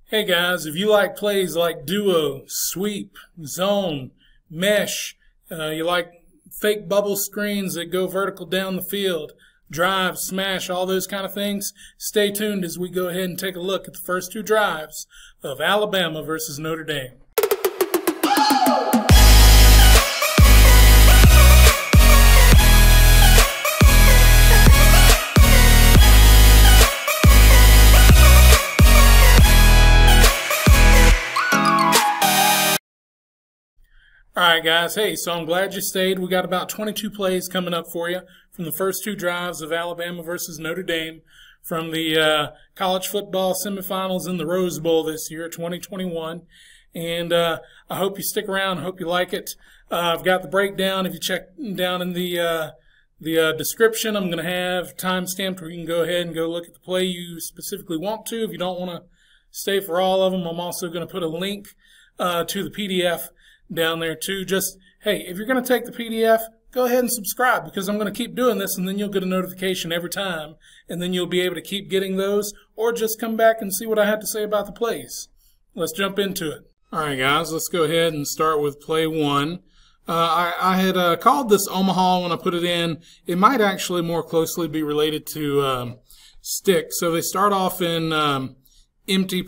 Hey guys, if you like plays like duo, sweep, zone, mesh, you like fake bubble screens that go vertical down the field, drive, smash, all those kind of things, stay tuned as we go ahead and take a look at the first two drives of Alabama versus Notre Dame. Alright guys, hey, so I'm glad you stayed. We got about 22 plays coming up for you from the first two drives of Alabama versus Notre Dame from the college football semifinals in the Rose Bowl this year, 2021. And I hope you stick around. I hope you like it. I've got the breakdown. If you check down in the description, I'm going to have timestamped where you can go ahead and go look at the play you specifically want to. If you don't want to stay for all of them, I'm also going to put a link to the PDF down there too. Just, hey, if you're going to take the PDF, go ahead and subscribe, because I'm going to keep doing this, and then you'll get a notification every time, and then you'll be able to keep getting those, or just come back and see what I have to say about the plays. Let's jump into it. Alright guys, let's go ahead and start with play one. I had called this Omaha when I put it in. It might actually more closely be related to stick. So they start off in empty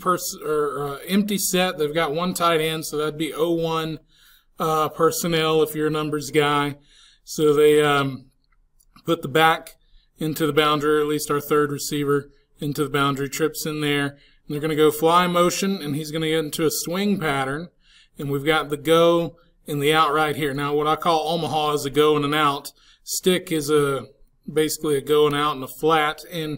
set. They've got one tight end, so that'd be 0-1 personnel if you're a numbers guy. So they put the back into the boundary, or at least our third receiver into the boundary, trips in there. And they're going to go fly motion, and he's going to get into a swing pattern. And we've got the go and the out right here. Now, what I call Omaha is a go and an out. Stick is basically a go and out and a flat. And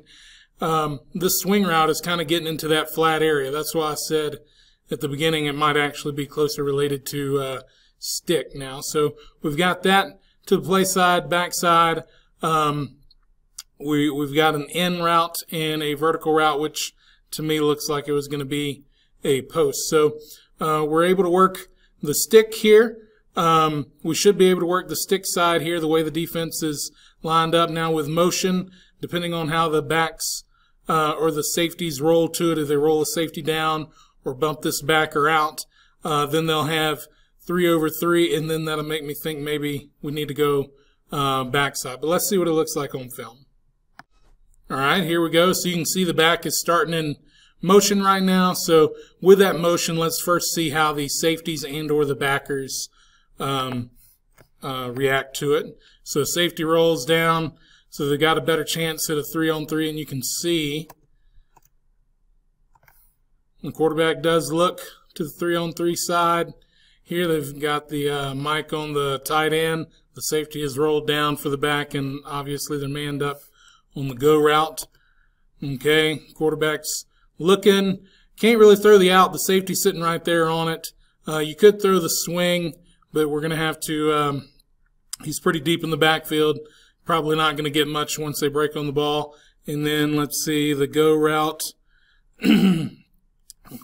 this swing route is kind of getting into that flat area. That's why I said at the beginning it might actually be closer related to stick now. So we've got that to the play side, back side. We've got an in route and a vertical route, which to me looks like it was going to be a post. So we're able to work the stick here. We should be able to work the stick side here the way the defense is lined up now with motion, depending on how the backs or the safeties roll to it. If they roll a safety down or bump this back or out, then they'll have 3-over-3, and then that'll make me think maybe we need to go backside. But let's see what it looks like on film. All right, here we go. So you can see the back is starting in motion right now. So with that motion, let's first see how the safeties and or the backers react to it. So safety rolls down, so they got a better chance at a 3-on-3, and you can see the quarterback does look to the 3-on-3 side. Here they've got the mic on the tight end. The safety is rolled down for the back, and obviously they're manned up on the go route. Okay, quarterback's looking. Can't really throw the out. The safety's sitting right there on it. You could throw the swing, but we're going to have to he's pretty deep in the backfield. Probably not going to get much once they break on the ball. And then let's see the go route.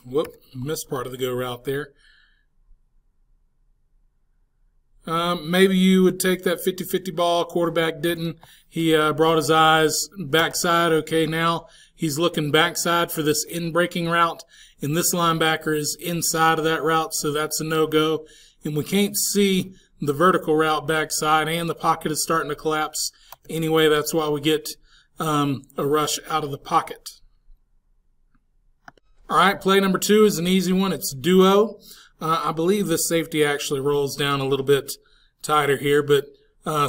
Whoop, missed part of the go route there. Maybe you would take that 50-50 ball. Quarterback didn't. He brought his eyes backside. Okay, now he's looking backside for this in-breaking route, and this linebacker is inside of that route, so that's a no-go. And we can't see the vertical route backside, and the pocket is starting to collapse. Anyway, that's why we get a rush out of the pocket. All right, play number two is an easy one. It's duo. I believe this safety actually rolls down a little bit tighter here, but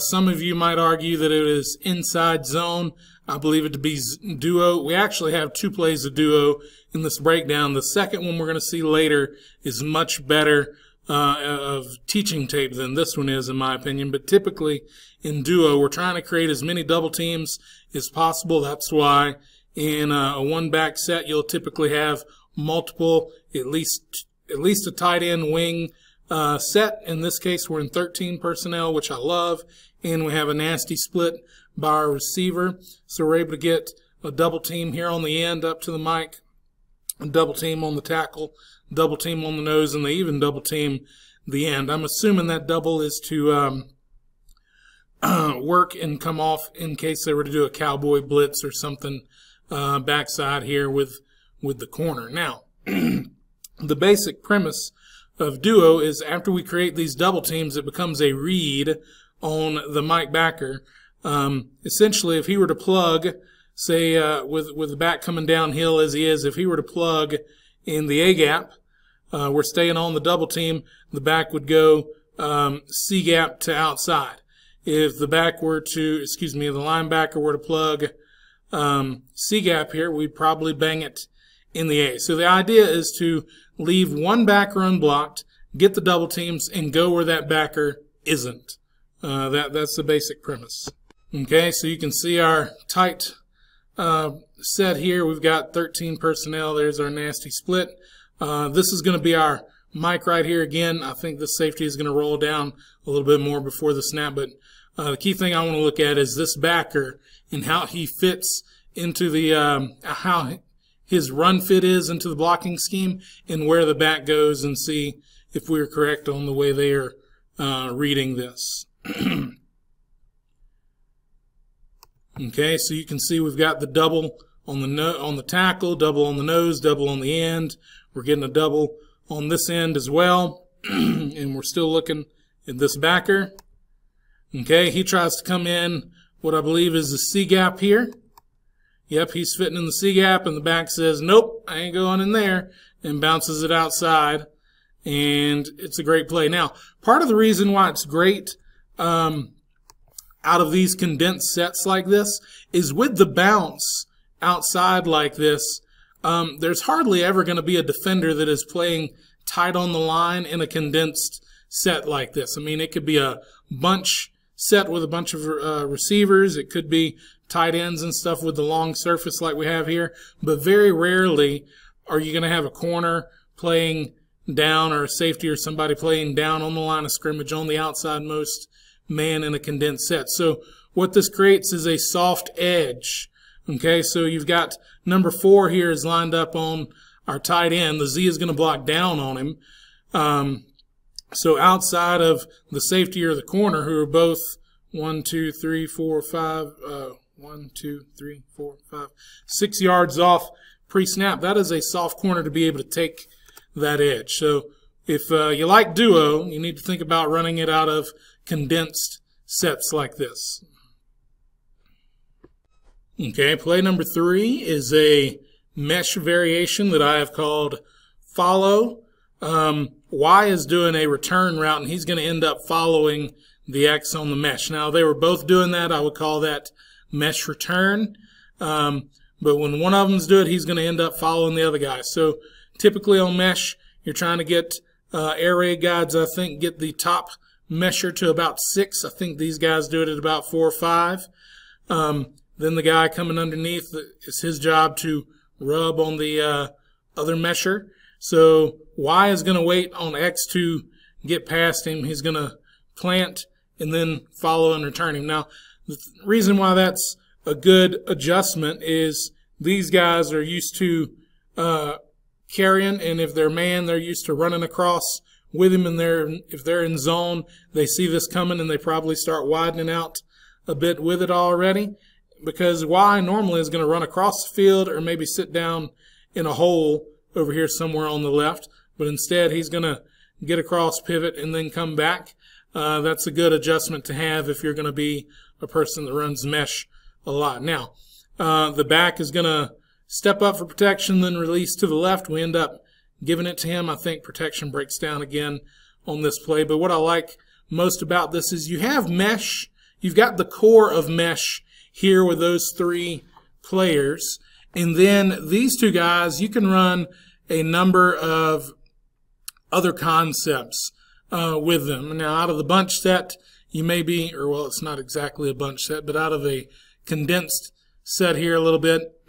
some of you might argue that it is inside zone. I believe it to be duo. We actually have two plays of duo in this breakdown. The second one we're going to see later is much better of teaching tape than this one is, in my opinion. But typically in duo, we're trying to create as many double teams as possible. That's why in a one-back set, you'll typically have multiple, at least a tight end wing set. In this case, we're in 13 personnel, which I love, and we have a nasty split by our receiver. So we're able to get a double team here on the end up to the mic, a double team on the tackle, double team on the nose, and they even double team the end. I'm assuming that double is to work and come off in case they were to do a cowboy blitz or something backside here with the corner. Now, the basic premise of duo is after we create these double teams, it becomes a read on the Mike backer. Essentially, if he were to plug, say, with the back coming downhill as he is, if he were to plug in the A gap, we're staying on the double team, the back would go C gap to outside. If the back were to, the linebacker were to plug C gap here, we'd probably bang it in the A. So the idea is to leave one backer unblocked, get the double teams, and go where that backer isn't. That's the basic premise. Okay, so you can see our tight set here. We've got 13 personnel. There's our nasty split. This is going to be our Mike right here again. I think this safety is going to roll down a little bit more before the snap, but the key thing I want to look at is this backer and how he fits into the how his run fit is into the blocking scheme and where the back goes, and see if we're correct on the way they are reading this. Okay, so you can see we've got the double on the tackle, double on the nose, double on the end. We're getting a double on this end as well, and we're still looking at this backer. Okay, he tries to come in what I believe is the C gap here. Yep, he's fitting in the C gap, and the back says, nope, I ain't going in there, and bounces it outside, and it's a great play. Now, part of the reason why it's great out of these condensed sets like this is with the bounce outside like this, there's hardly ever going to be a defender that is playing tight on the line in a condensed set like this. I mean, it could be a bunch set with a bunch of receivers. It could be tight ends and stuff with the long surface like we have here. But very rarely are you going to have a corner playing down or a safety or somebody playing down on the line of scrimmage on the outside most man in a condensed set. So what this creates is a soft edge. Okay, so you've got number 4 here is lined up on our tight end. The Z is going to block down on him. So outside of the safety or the corner, who are both 6 yards off pre-snap, that is a soft corner to be able to take that edge. So if you like duo, you need to think about running it out of condensed sets like this. Okay, play number 3 is a mesh variation that I have called follow. Y is doing a return route, and he's going to end up following the X on the mesh. Now, they were both doing that. I would call that mesh return. But when one of them's doing it, he's going to end up following the other guy. So typically on mesh, you're trying to get air raid guides, I think, get the top mesher to about 6. I think these guys do it at about 4 or 5. Then the guy coming underneath, it's his job to rub on the other mesher. So Y is going to wait on X to get past him. He's going to plant and then follow and return him. Now, the reason why that's a good adjustment is these guys are used to carrying, and if they're man, they're used to running across with him, and if they're in zone, they see this coming and they probably start widening out a bit with it already, because Y normally is going to run across the field or maybe sit down in a hole over here somewhere on the left, but instead he's going to get across, pivot, and then come back. That's a good adjustment to have if you're going to be a person that runs mesh a lot. Now, the back is going to step up for protection, then release to the left. We end up giving it to him. I think protection breaks down again on this play. But what I like most about this is you have mesh. You've got the core of mesh here with those 3 players. And then these 2 guys, you can run a number of other concepts with them. Now, out of the bunch set, you may be, or well, it's not exactly a bunch set, but out of a condensed set here a little bit,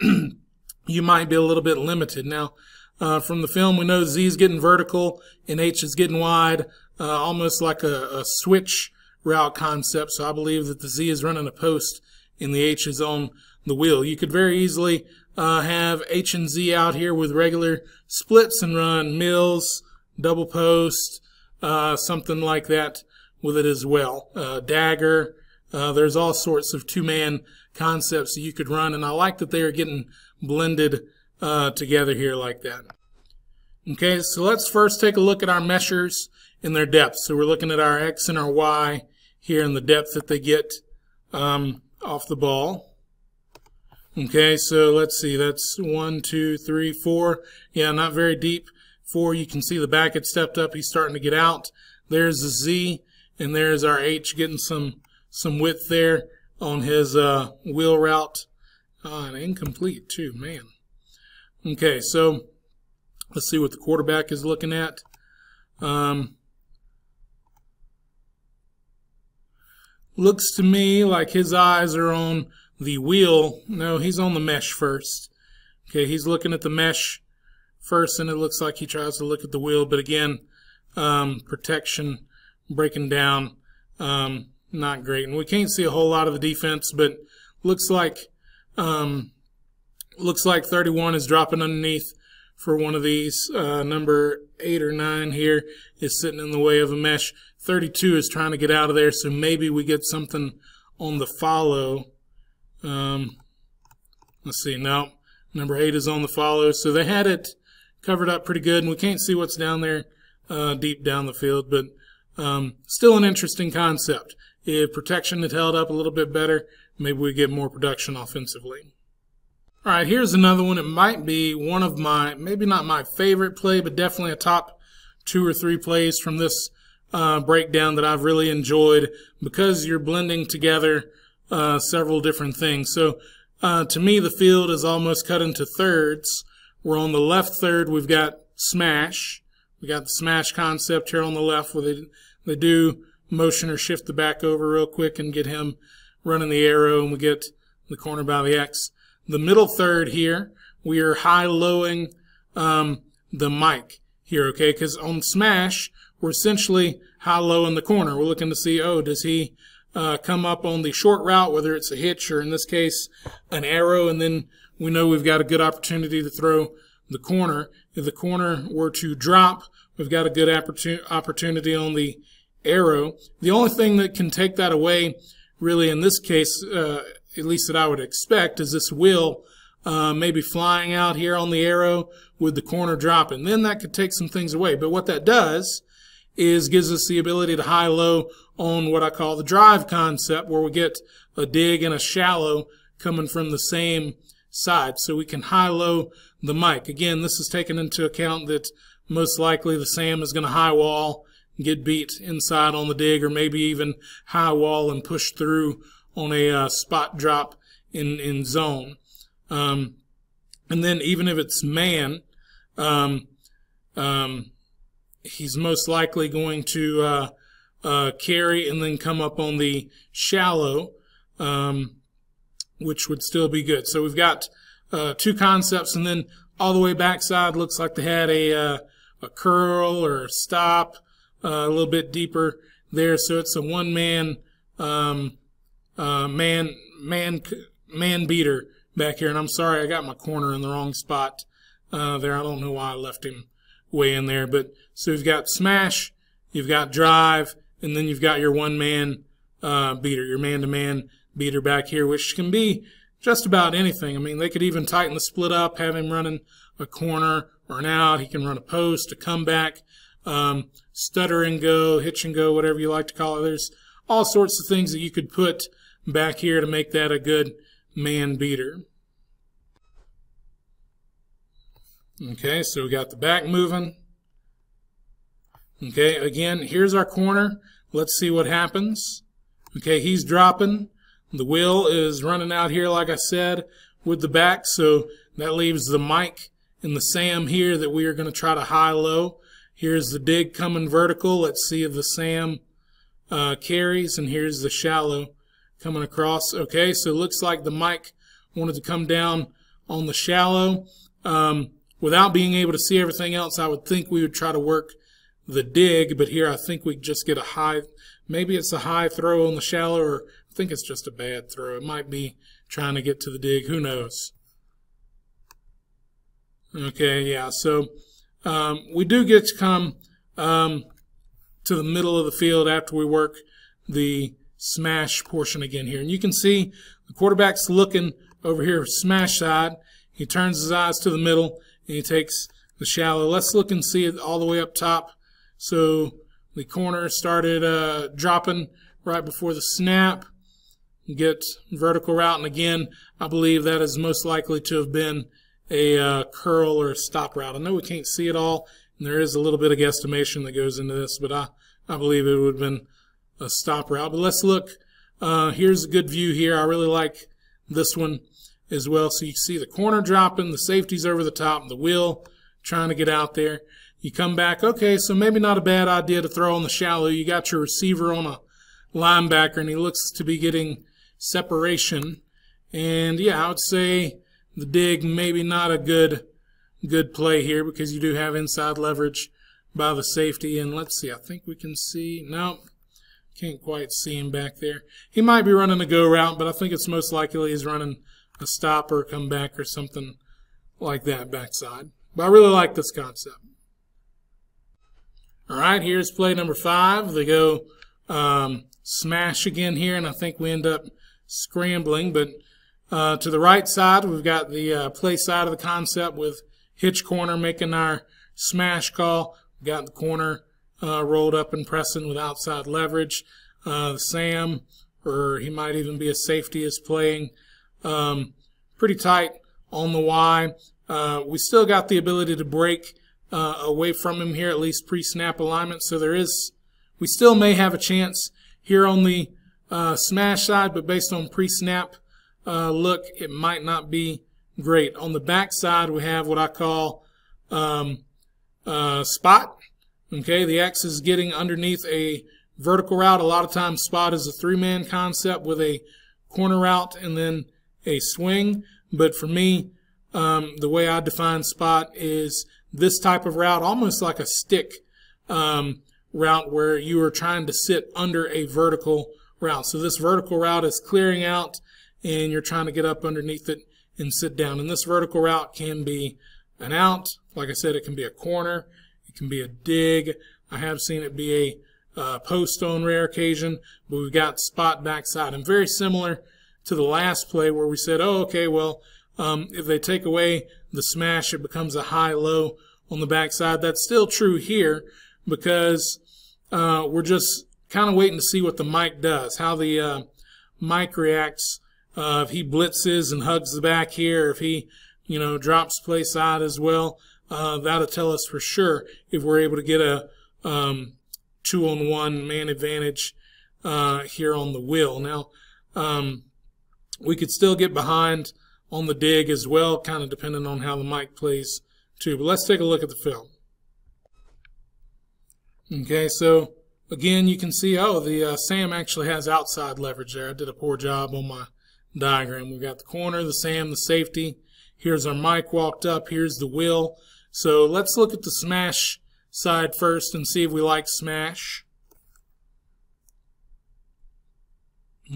you might be a little bit limited. Now, from the film, we know Z is getting vertical and H is getting wide, almost like a switch route concept. So I believe that the Z is running a post and the H is on the wheel. You could very easily have H and Z out here with regular splits and run mills, double post, something like that with it as well. Dagger, there's all sorts of 2-man concepts that you could run, and I like that they are getting blended together here like that. Okay, so let's first take a look at our measures in their depth. So we're looking at our X and our Y here in the depth that they get off the ball. Okay, so let's see, that's 1, 2, 3, 4. Yeah, not very deep. 4, you can see the back had stepped up. He's starting to get out. There's the Z, and there's our H getting some width there on his wheel route. And incomplete too, man. Okay, so let's see what the quarterback is looking at. Looks to me like his eyes are on the wheel. No, he's on the mesh first. Okay, he's looking at the mesh first, and it looks like he tries to look at the wheel. But again, protection breaking down, not great. And we can't see a whole lot of the defense, but looks like 31 is dropping underneath for one of these. Number 8 or 9 here is sitting in the way of a mesh. 32 is trying to get out of there, so maybe we get something on the follow. Let's see. No, number 8 is on the follow, so they had it covered up pretty good, and we can't see what's down there deep down the field, but still an interesting concept. If protection had held up a little bit better, maybe we get more production offensively. All right, here's another one. It might be one of my, maybe not my favorite play, but definitely a top 2 or 3 plays from this breakdown that I've really enjoyed, because you're blending together several different things. So to me, the field is almost cut into thirds. We're on the left third, we've got smash. We got the smash concept here on the left, where they do motion or shift the back over real quick and get him running the arrow, and we get the corner by the X. The middle third here, we are high-lowing the mic here, okay? Because on smash, we're essentially high-low in the corner. We're looking to see, oh, does he come up on the short route, whether it's a hitch or in this case an arrow, and then we know we've got a good opportunity to throw the corner. If the corner were to drop, we've got a good opportunity on the arrow. The only thing that can take that away, really, in this case, at least that I would expect, is this wheel maybe flying out here on the arrow with the corner dropping. Then that could take some things away. But what that does is gives us the ability to high-low on what I call the drive concept, where we get a dig and a shallow coming from the same side. So we can high-low the mic. Again, this is taking into account that most likely the Sam is going to high wall, get beat inside on the dig, or maybe even high wall and push through on a spot drop in zone. And then even if it's man, he's most likely going to carry and then come up on the shallow, which would still be good. So we've got 2 concepts, and then all the way backside looks like they had a curl or a stop a little bit deeper there. So it's a one-man man beater back here. And I'm sorry, I got my corner in the wrong spot there. I don't know why I left him way in there. But so you've got smash, you've got drive, and then you've got your one-man beater, your man-to-man beater back here, which can be just about anything. I mean, they could even tighten the split up, have him running a corner or an out. He can run a post, a comeback, stutter and go, hitch and go, whatever you like to call it. There's all sorts of things that you could put back here to make that a good man beater. Okay, so we got the back moving. Okay, again, here's our corner. Let's see what happens. Okay, he's dropping. The wheel is running out here, like I said, with the back, so that leaves the mic and the Sam here that we are going to try to high-low. Here's the dig coming vertical. Let's see if the Sam carries, and here's the shallow coming across. Okay, so it looks like the mic wanted to come down on the shallow. Without being able to see everything else, I would think we would try to work the dig, but here I think we just get a high, maybe it's a high throw on the shallow, or I think it's just a bad throw. It might be trying to get to the dig. Who knows? Okay, yeah, so we do get to come to the middle of the field after we work the smash portion again here. And you can see the quarterback's looking over here, smash side. He turns his eyes to the middle, and he takes the shallow. Let's look and see it all the way up top. So the corner started dropping right before the snap. Get vertical route, and again, I believe that is most likely to have been a curl or a stop route. I know we can't see it all, and there is a little bit of guesstimation that goes into this, but I believe it would have been a stop route. But let's look. Here's a good view here. I really like this one as well. So you see the corner dropping, the safety's over the top, the wheel trying to get out there. You come back, okay, so maybe not a bad idea to throw on the shallow. You got your receiver on a linebacker, and he looks to be getting separation. And yeah, I would say the dig maybe not a good play here, because you do have inside leverage by the safety. And let's see, I think we can see, no, can't quite see him back there. He might be running a go route, but I think it's most likely he's running a stop or a comeback or something like that backside. But I really like this concept. All right, here's play number 5. They go smash again here, and I think we end up scrambling. But to the right side, we've got the play side of the concept with hitch corner making our smash call. We've got the corner rolled up and pressing with outside leverage. Sam, or he might even be a safety, is playing pretty tight on the Y. We still got the ability to break away from him here, at least pre-snap alignment. So we still may have a chance here on the smash side, but based on pre-snap look, it might not be great. On the back side, we have what I call spot. Okay, the X is getting underneath a vertical route. A lot of times spot is a 3-man concept with a corner route and then a swing. But for me, the way I define spot is this type of route, almost like a stick route where you are trying to sit under a vertical route. So this vertical route is clearing out, and you're trying to get up underneath it and sit down. And this vertical route can be an out. Like I said, it can be a corner. It can be a dig. I have seen it be a post on rare occasion, but we've got spot backside. And very similar to the last play where we said, oh, okay, well, if they take away the smash, it becomes a high-low on the backside. That's still true here, because we're just kind of waiting to see what the mic does, how the mic reacts. If he blitzes and hugs the back here, if he, drops play side as well, that'll tell us for sure if we're able to get a 2-on-1 man advantage here on the wheel. Now, we could still get behind on the dig as well, kind of depending on how the mic plays too. But let's take a look at the film. Okay, so again, you can see, the Sam actually has outside leverage there. I did a poor job on my diagram. We've got the corner, the Sam, the safety. Here's our mic walked up. Here's the wheel. So let's look at the smash side first and see if we like smash.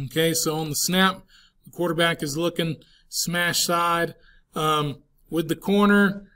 Okay, so on the snap, the quarterback is looking smash side. With the corner,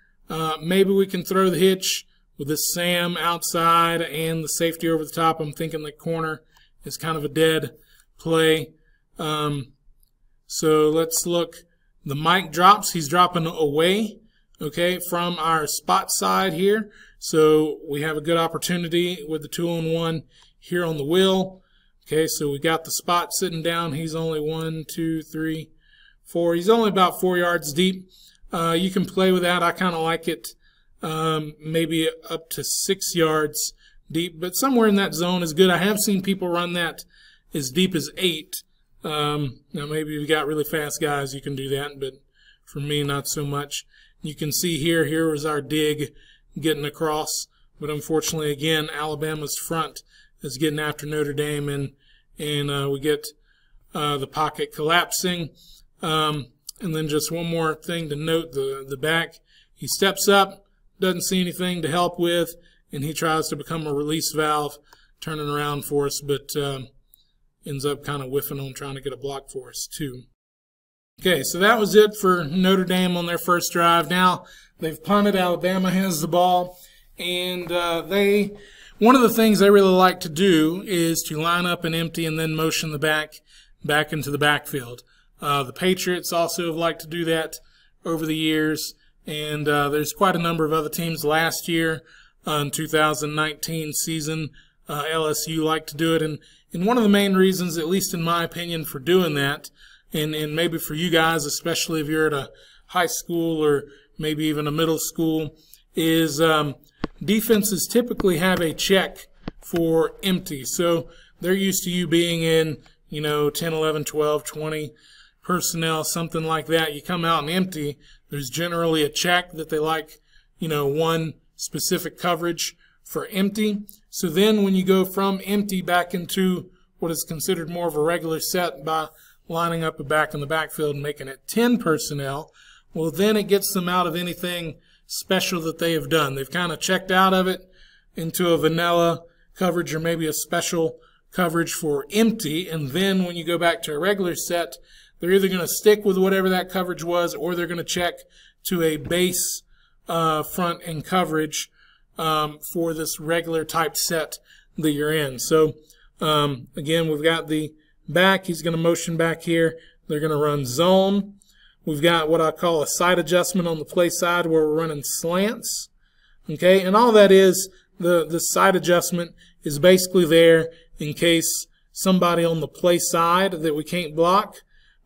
maybe we can throw the hitch with this Sam outside and the safety over the top. I'm thinking the corner is kind of a dead play. So let's look. The mic drops. He's dropping away, okay, from our spot side here. So we have a good opportunity with the 2-on-1 here on the wheel. Okay, so we got the spot sitting down. He's only 1, 2, 3, 4. He's only about 4 yards deep. You can play with that. I kind of like it maybe up to 6 yards deep, but somewhere in that zone is good. I have seen people run that as deep as 8. Now maybe you've got really fast guys, you can do that, but for me, not so much. You can see here was our dig getting across, but unfortunately, again, Alabama's front is getting after Notre Dame, and we get the pocket collapsing. And then just one more thing to note, the back. He steps up, doesn't see anything to help with, and he tries to become a release valve, turning around for us, but ends up kind of whiffing on trying to get a block for us too. Okay, so that was it for Notre Dame on their first drive. Now they've punted. Alabama has the ball, and one of the things they really like to do is to line up and empty and then motion the back into the backfield. The Patriots also have liked to do that over the years, and there's quite a number of other teams last year in 2019 season. LSU liked to do it, and one of the main reasons, at least in my opinion, for doing that, and maybe for you guys, especially if you're at a high school or maybe even a middle school, is defenses typically have a check for empty. So they're used to you being in, 10, 11, 12, 20 personnel, something like that. You come out and empty, there's generally a check that they like, one specific coverage for empty. So then when you go from empty back into what is considered more of a regular set by lining up a back in the backfield and making it 10 personnel, well, then it gets them out of anything special that they have done. They've kind of checked out of it into a vanilla coverage or maybe a special coverage for empty, and then when you go back to a regular set, they're either going to stick with whatever that coverage was, or they're going to check to a base front and coverage for this regular type set that you're in. So again, we've got the back. He's going to motion back here. They're going to run zone. We've got what I call a side adjustment on the play side where we're running slants. Okay, and all that is, the side adjustment is basically there in case somebody on the play side that we can't block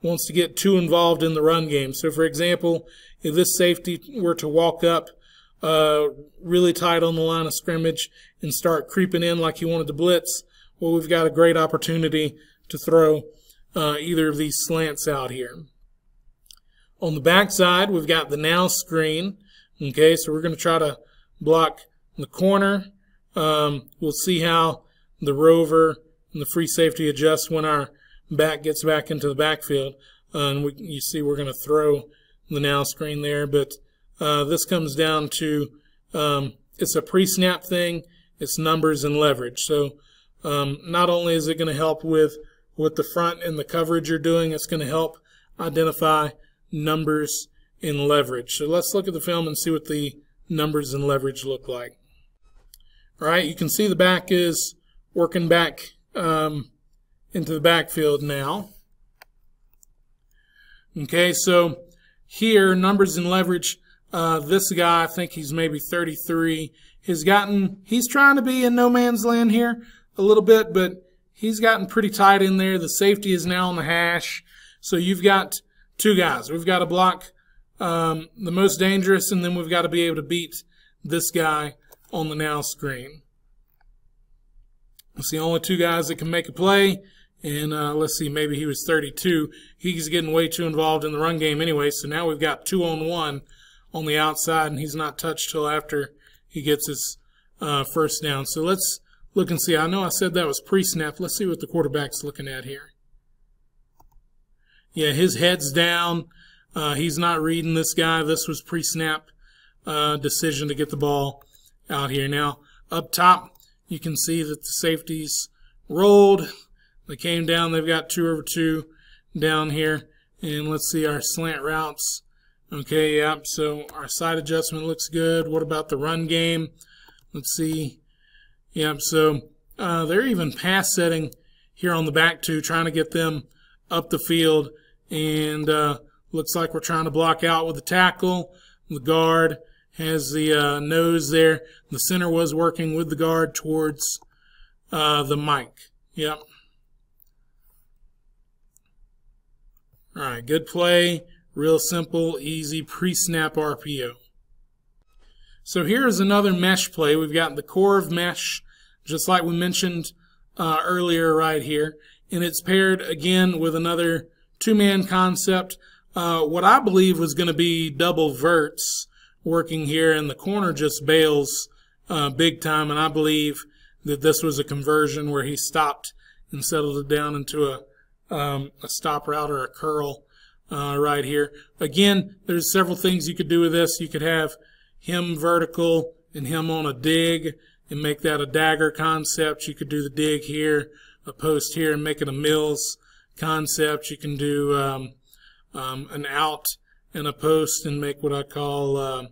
wants to get too involved in the run game. So, for example, if this safety were to walk up really tight on the line of scrimmage and start creeping in like he wanted to blitz, well, we've got a great opportunity to throw either of these slants out here. On the back side, we've got the now screen. Okay, so we're going to try to block the corner. We'll see how the rover and the free safety adjusts when our back gets back into the backfield. And you see we're going to throw the now screen there. But this comes down to it's a pre-snap thing. It's numbers and leverage. So not only is it going to help with what the front and the coverage are doing, it's going to help identify numbers and leverage. So let's look at the film and see what the numbers and leverage look like. All right, you can see the back is working back into the backfield now. Okay, so here, numbers and leverage, this guy, I think he's maybe 33, he's trying to be in no man's land here a little bit, but he's gotten pretty tight in there. The safety is now on the hash. So you've got two guys. We've got to block the most dangerous, and then we've got to be able to beat this guy on the now screen. It's the only two guys that can make a play, and let's see, maybe he was 32. He's getting way too involved in the run game anyway, so now we've got 2-on-1 on the outside, and he's not touched till after he gets his first down. So let's look and see. I know I said that was pre-snap. Let's see what the quarterback's looking at here. Yeah, his head's down. He's not reading this guy. This was pre-snap decision to get the ball out here. Now, up top, you can see that the safeties rolled. They came down. They've got 2 over 2 down here. And let's see our slant routes. Okay, yep, so our side adjustment looks good. What about the run game? Let's see. Yep, so they're even pass setting here on the back two, trying to get them up the field. And looks like we're trying to block out with the tackle. The guard has the nose there. The center was working with the guard towards the mic. Yep. All right, good play. Real simple, easy pre-snap RPO. So here's another mesh play. We've got the core of mesh, just like we mentioned earlier right here. And it's paired again with another two-man concept. What I believe was going to be double verts working here, and the corner just bails big time. And I believe that this was a conversion where he stopped and settled it down into a stop route or a curl right here. Again, there's several things you could do with this. You could have him vertical and him on a dig and make that a dagger concept. You could do the dig here, a post here, and make it a Mills concept. You can do an out and a post and make what I call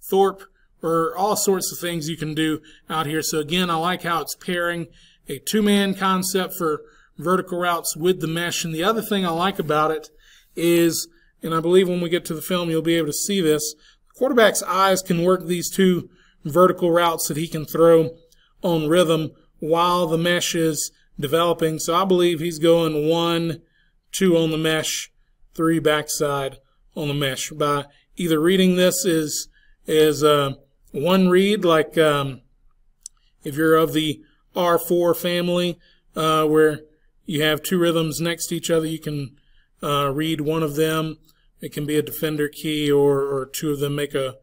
Thorpe, or all sorts of things you can do out here. So again, I like how it's pairing a two-man concept for vertical routes with the mesh. And the other thing I like about it is, and I believe when we get to the film you'll be able to see this, the quarterback's eyes can work these two vertical routes that he can throw on rhythm while the mesh is developing. So I believe he's going 1, 2 on the mesh, 3 backside on the mesh. By either reading this as one read, like if you're of the R4 family, where you have 2 rhythms next to each other, you can read one of them. It can be a defender key, or 2 of them make a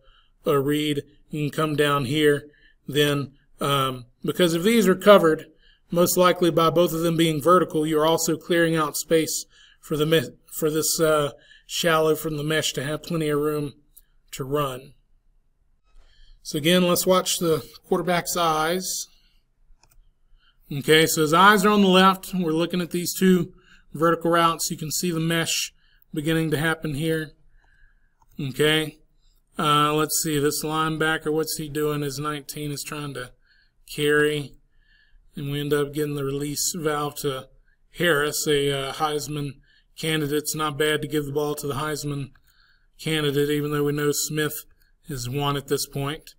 read. You can come down here. Then, because if these are covered, most likely by both of them being vertical, you're also clearing out space for this shallow from the mesh to have plenty of room to run. So again, let's watch the quarterback's eyes. Okay, so his eyes are on the left. We're looking at these 2 vertical routes. You can see the mesh beginning to happen here. Okay, let's see, this linebacker, what's he doing? His 19 is trying to carry, and we end up getting the release valve to Harris, a Heisman candidate. It's not bad to give the ball to the Heisman candidate, even though we know Smith is 1 at this point.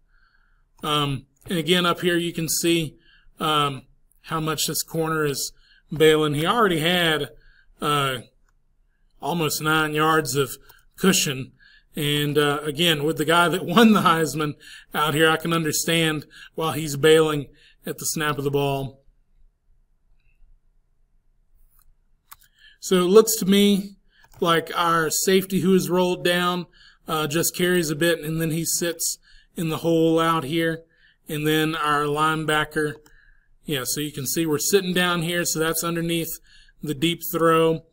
And again, up here you can see how much this corner is bailing. He already had almost 9 yards of cushion. And again, with the guy that won the Heisman out here, I can understand why he's bailing at the snap of the ball. So it looks to me like our safety, who is rolled down, just carries a bit, and then he sits in the hole out here. And then our linebacker, yeah, so you can see we're sitting down here, so that's underneath the deep throw.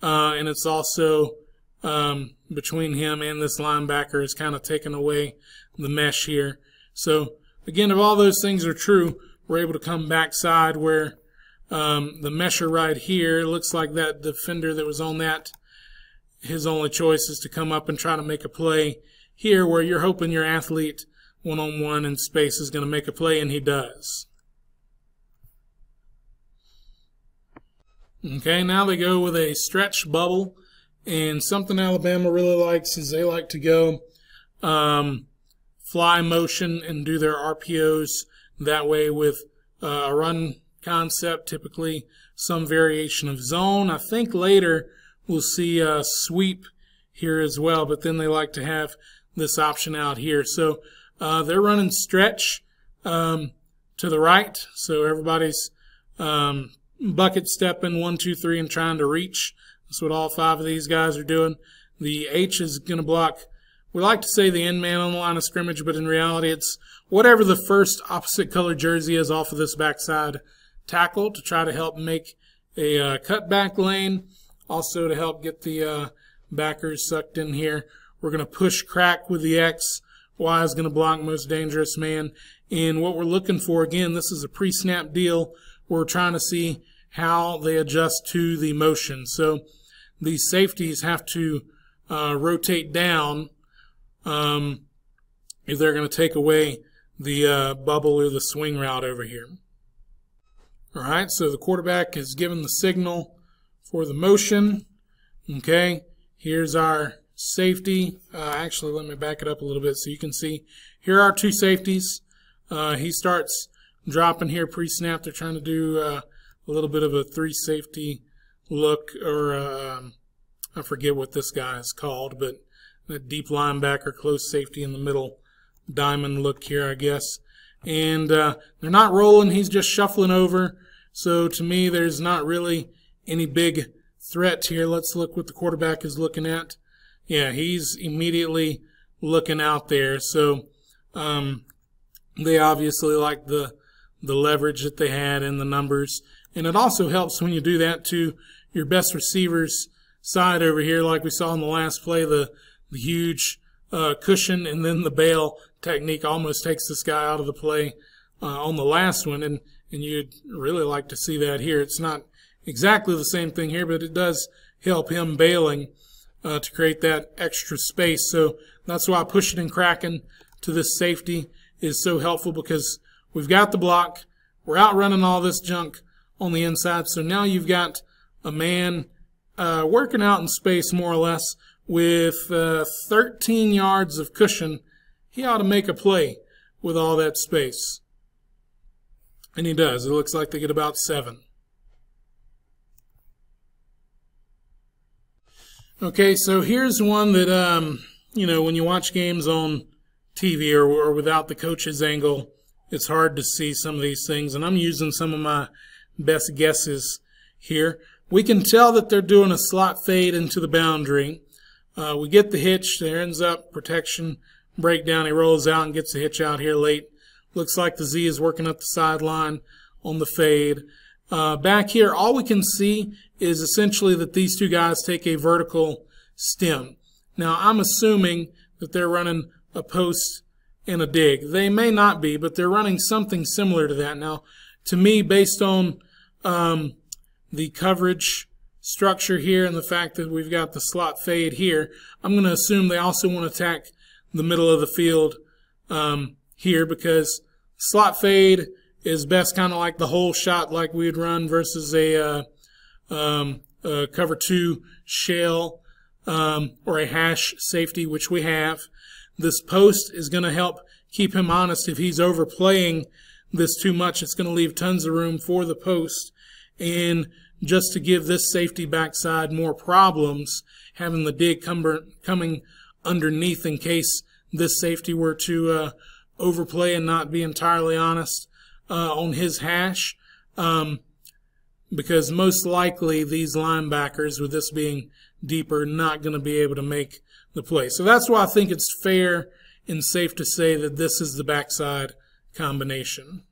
And it's also between him and this linebacker is kind of taking away the mesh here. So again, if all those things are true, we're able to come backside where the mesher right here, it looks like that defender that was on that, his only choice is to come up and try to make a play here, where you're hoping your athlete one-on-one in space is going to make a play, and he does. Okay, now they go with a stretch bubble, and something Alabama really likes is they like to go fly motion and do their RPOs that way with a run concept, typically some variation of zone. I think later we'll see a sweep here as well, but then they like to have this option out here. So they're running stretch to the right, so everybody's bucket stepping 1, 2, 3 and trying to reach. That's what all 5 of these guys are doing. The H is going to block, we like to say the end man on the line of scrimmage, but in reality it's whatever the first opposite color jersey is off of this backside tackle, to try to help make a cutback lane, also to help get the backers sucked in here. We're going to push crack with the X. Y is going to block most dangerous man. And what we're looking for, again, this is a pre-snap deal. We're trying to see how they adjust to the motion. So these safeties have to rotate down if they're going to take away the bubble or the swing route over here. All right, so the quarterback is given the signal for the motion. Okay, here's our safety. Actually, let me back it up a little bit so you can see. Here are 2 safeties. He starts dropping here pre-snap. They're trying to do a little bit of a 3 safety look, or I forget what this guy is called, but a deep linebacker, close safety in the middle, diamond look here, I guess. And they're not rolling. He's just shuffling over. So to me, there's not really any big threat here. Let's look what the quarterback is looking at. Yeah, he's immediately looking out there. So they obviously like the leverage that they had in the numbers. And it also helps when you do that to your best receiver's side over here, like we saw in the last play, the huge cushion and then the bail technique almost takes this guy out of the play on the last one. And you'd really like to see that here. It's not exactly the same thing here, but it does help him bailing to create that extra space. So that's why pushing and cracking to this safety is so helpful, because we've got the block. We're outrunning all this junk on the inside. So now you've got a man working out in space more or less with 13 yards of cushion, he ought to make a play with all that space. And he does. It looks like they get about 7. Okay, so here's one that, you know, when you watch games on TV or without the coach's angle, it's hard to see some of these things. And I'm using some of my best guesses here. We can tell that they're doing a slot fade into the boundary. We get the hitch. There ends up protection breakdown. He rolls out and gets the hitch out here late. Looks like the Z is working up the sideline on the fade. Back here, all we can see is essentially that these two guys take a vertical stem. Now, I'm assuming that they're running a post and a dig. They may not be, but they're running something similar to that. Now, to me, based on the coverage structure here and the fact that we've got the slot fade here, I'm going to assume they also want to attack the middle of the field here, because slot fade is best kind of like the hole shot like we would run versus a cover 2 shell or a hash safety, which we have. This post is going to help keep him honest. If he's overplaying this too much, it's going to leave tons of room for the post. And just to give this safety backside more problems, having the dig coming underneath in case this safety were to overplay and not be entirely honest on his hash, because most likely these linebackers, with this being deeper, not going to be able to make the play. So that's why I think it's fair and safe to say that this is the backside combination.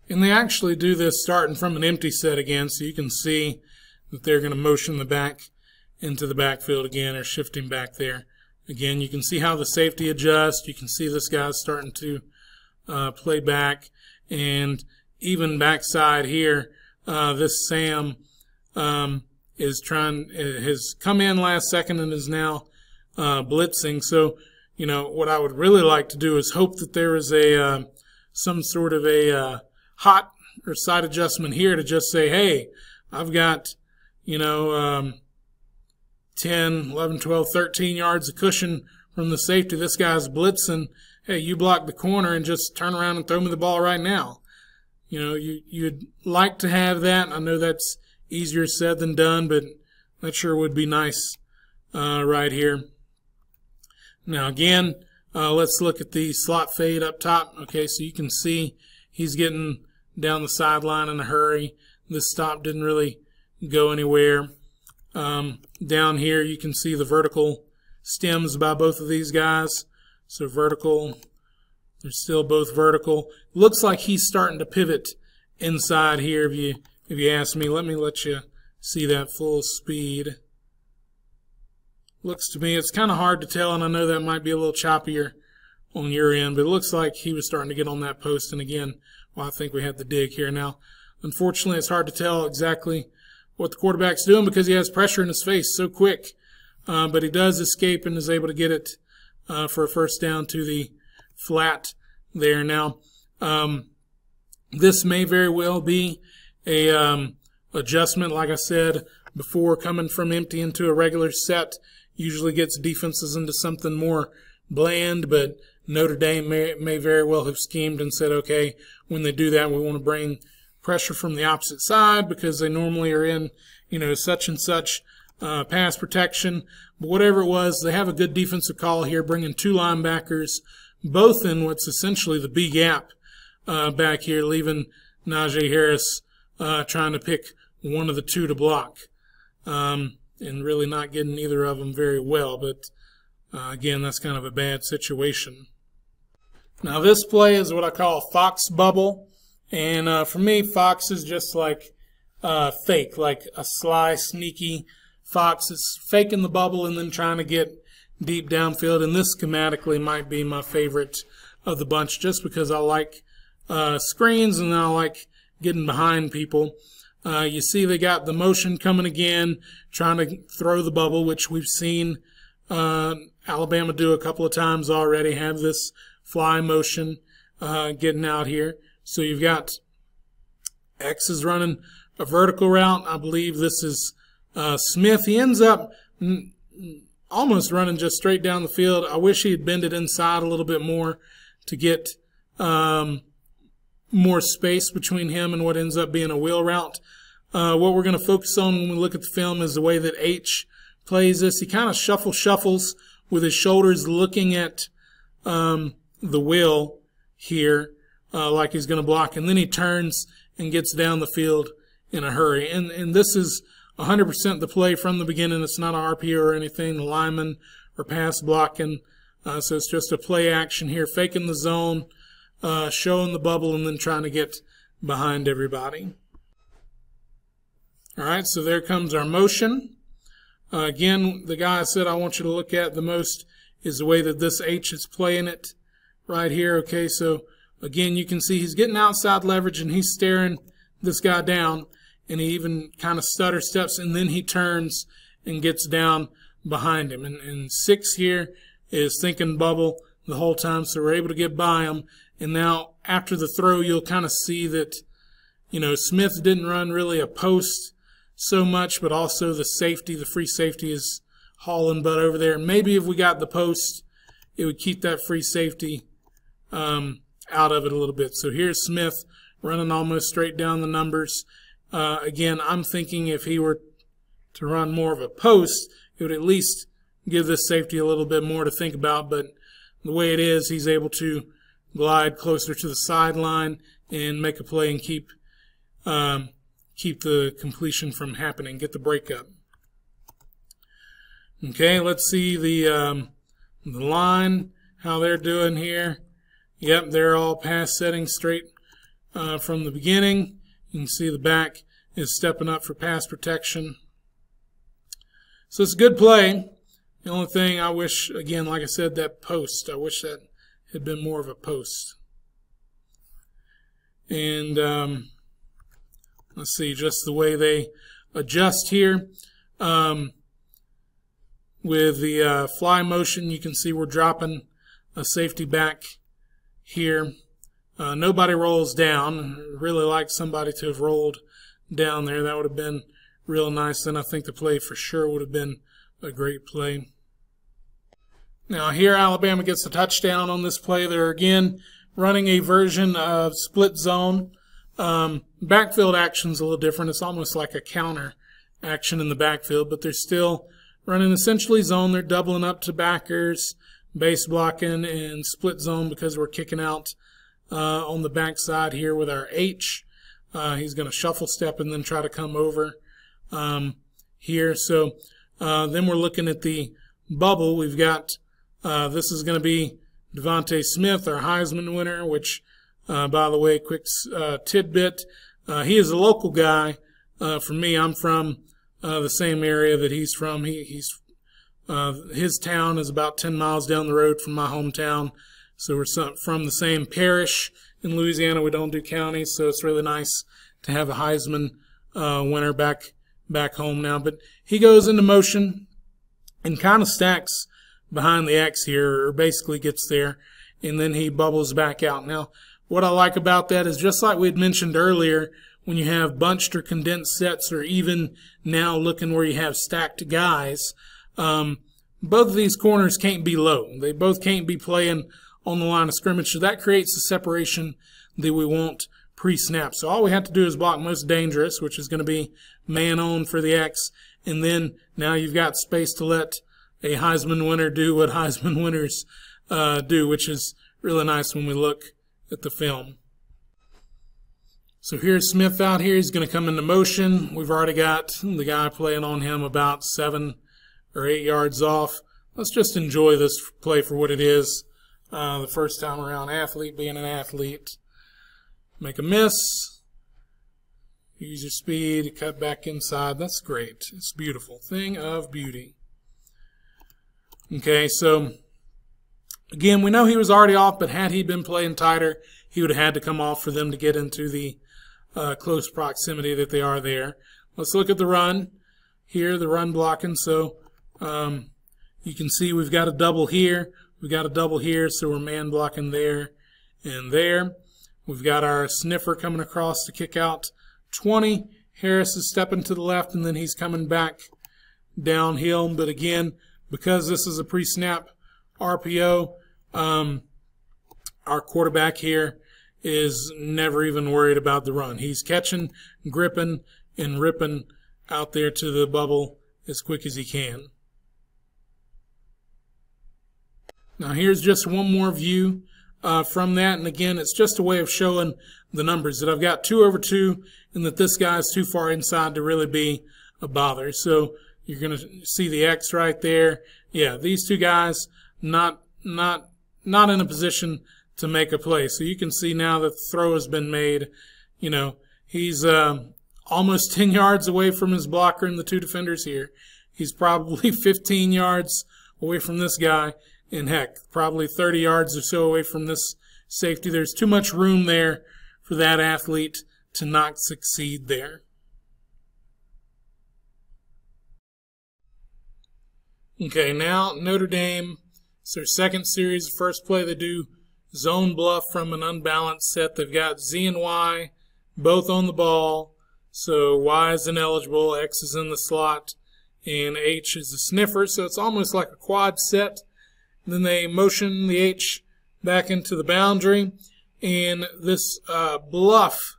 And they actually do this starting from an empty set again, so you can see that they're going to motion the back into the backfield again, or shifting back there. Again, you can see how the safety adjusts. You can see this guy's starting to play back. And even backside here, this Sam has come in last second and is now blitzing. So, you know, what I would really like to do is hope that there is some sort of a hot or side adjustment here to just say, hey, I've got, you know, 10, 11, 12, 13 yards of cushion from the safety. This guy's blitzing. Hey, you block the corner and just turn around and throw me the ball right now. You know, you'd like to have that. I know that's easier said than done, but that sure would be nice right here. Now, again, let's look at the slot fade up top. Okay, so you can see he's getting down the sideline in a hurry. This stop didn't really go anywhere. Down here, you can see the vertical stems by both of these guys. So vertical, they're still both vertical. Looks like he's starting to pivot inside here. If you ask me, let me let you see that full speed. Looks to me, it's kind of hard to tell, and I know that might be a little choppier on your end, but it looks like he was starting to get on that post. And again, well, I think we had the dig here now. Unfortunately, it's hard to tell exactly what the quarterback's doing because he has pressure in his face so quick. But he does escape and is able to get it for a first down to the flat there. Now, this may very well be a adjustment. Like I said before, coming from empty into a regular set usually gets defenses into something more bland, but Notre Dame may very well have schemed and said, okay, when they do that, we want to bring pressure from the opposite side because they normally are in, you know, such and such pass protection. But whatever it was, they have a good defensive call here, bringing 2 linebackers, both in what's essentially the B gap back here, leaving Najee Harris trying to pick one of the 2 to block, and really not getting either of them very well. But again, that's kind of a bad situation. Now this play is what I call Fox bubble. And for me, Fox is just like fake, like a sly, sneaky fox. It's faking the bubble and then trying to get deep downfield. And this schematically might be my favorite of the bunch just because I like screens and I like getting behind people. You see they got the motion coming again, trying to throw the bubble, which we've seen Alabama do a couple of times already, have this fly motion getting out here. So you've got X is running a vertical route. I believe this is Smith. He ends up almost running just straight down the field. I wish he had bent it inside a little bit more to get more space between him and what ends up being a wheel route. What we're going to focus on when we look at the film is the way that H plays this. He kind of shuffles with his shoulders looking at the wheel here, like he's going to block, and then he turns and gets down the field in a hurry. And this is 100% the play from the beginning. It's not an RPO or anything, the lineman or pass blocking. So it's just a play action here, faking the zone, showing the bubble, and then trying to get behind everybody. All right, so there comes our motion. Again, the guy I said I want you to look at the most is the way that this H is playing it right here. Okay, so again, you can see he's getting outside leverage and he's staring this guy down, and he even kind of stutter steps, and then he turns and gets down behind him. And 6 here is thinking bubble the whole time, so we're able to get by him. And now after the throw, you'll kind of see that, you know, Smith didn't run really a post so much, but also the safety, the free safety is hauling butt over there. Maybe if we got the post, it would keep that free safety out of it a little bit. So here's Smith running almost straight down the numbers. Again, I'm thinking if he were to run more of a post, it would at least give this safety a little bit more to think about. But the way it is, he's able to glide closer to the sideline and make a play and keep the completion from happening, get the breakup. Okay, let's see the line, how they're doing here. Yep, they're all pass setting straight from the beginning. You can see the back is stepping up for pass protection. So it's a good play. The only thing I wish, again, like I said, that post, I wish that had been more of a post. And let's see, just the way they adjust here. With the fly motion, you can see we're dropping a safety back here. Nobody rolls down. Really like somebody to have rolled down there. That would have been real nice. Then I think the play for sure would have been a great play. Now here Alabama gets a touchdown on this play. They're again running a version of split zone. Backfield action's a little different. It's almost like a counter action in the backfield, but they're still running essentially zone. They're doubling up to backers, base blocking, and split zone because we're kicking out on the backside here with our H. He's going to shuffle step and then try to come over here. So then we're looking at the bubble. We've got this is going to be Devontae Smith, our Heisman winner, which, by the way, quick tidbit, he is a local guy. For me, I'm from the same area that he's from. His town is about 10 miles down the road from my hometown. So we're from the same parish in Louisiana. We don't do counties, so it's really nice to have a Heisman winner back home now. But he goes into motion and kind of stacks behind the X here, or basically gets there, and then he bubbles back out. Now, what I like about that is just like we had mentioned earlier, when you have bunched or condensed sets, or even now looking where you have stacked guys, both of these corners can't be low. They both can't be playing on the line of scrimmage, so that creates the separation that we want pre-snap. So all we have to do is block most dangerous, which is going to be man on for the X, and then now you've got space to let a Heisman winner do what Heisman winners do, which is really nice when we look at the film. So here's Smith out here. He's going to come into motion. We've already got the guy playing on him about 7 or 8 yards off. Let's just enjoy this play for what it is. The first time around, athlete being an athlete. Make a miss. Use your speed. Cut back inside. That's great. It's beautiful. Thing of beauty. Okay, so again, we know he was already off, but had he been playing tighter, he would have had to come off for them to get into the close proximity that they are there. Let's look at the run here, the run blocking. So you can see we've got a double here. We've got a double here, so we're man blocking there and there. We've got our sniffer coming across to kick out 20. Harris is stepping to the left, and then he's coming back downhill. But again, because this is a pre-snap RPO, our quarterback here is never even worried about the run. He's catching, gripping, and ripping out there to the bubble as quick as he can. Now here's just one more view from that, and again, it's just a way of showing the numbers, that I've got 2 over 2 and that this guy's too far inside to really be a bother. So you're going to see the X right there. Yeah, these two guys not in a position to make a play. So you can see now that the throw has been made. You know, he's almost 10 yards away from his blocker and the 2 defenders here. He's probably 15 yards away from this guy, and heck, probably 30 yards or so away from this safety. There's too much room there for that athlete to not succeed there. Okay, now Notre Dame, it's their second series. First play they do zone bluff from an unbalanced set. They've got Z and Y both on the ball, so Y is ineligible, X is in the slot, and H is a sniffer, so it's almost like a quad set. Then they motion the H back into the boundary, and this bluff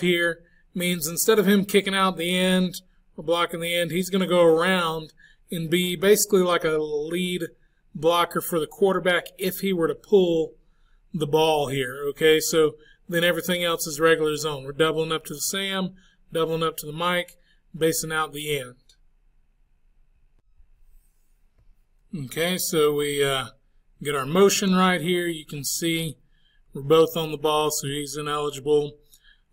here means instead of him kicking out the end or blocking the end, he's going to go around and be basically like a lead blocker for the quarterback if he were to pull the ball here. Okay, so then everything else is regular zone. We're doubling up to the Sam, doubling up to the Mike, basing out the end. Okay, so we get our motion right here. You can see we're both on the ball, so he's ineligible.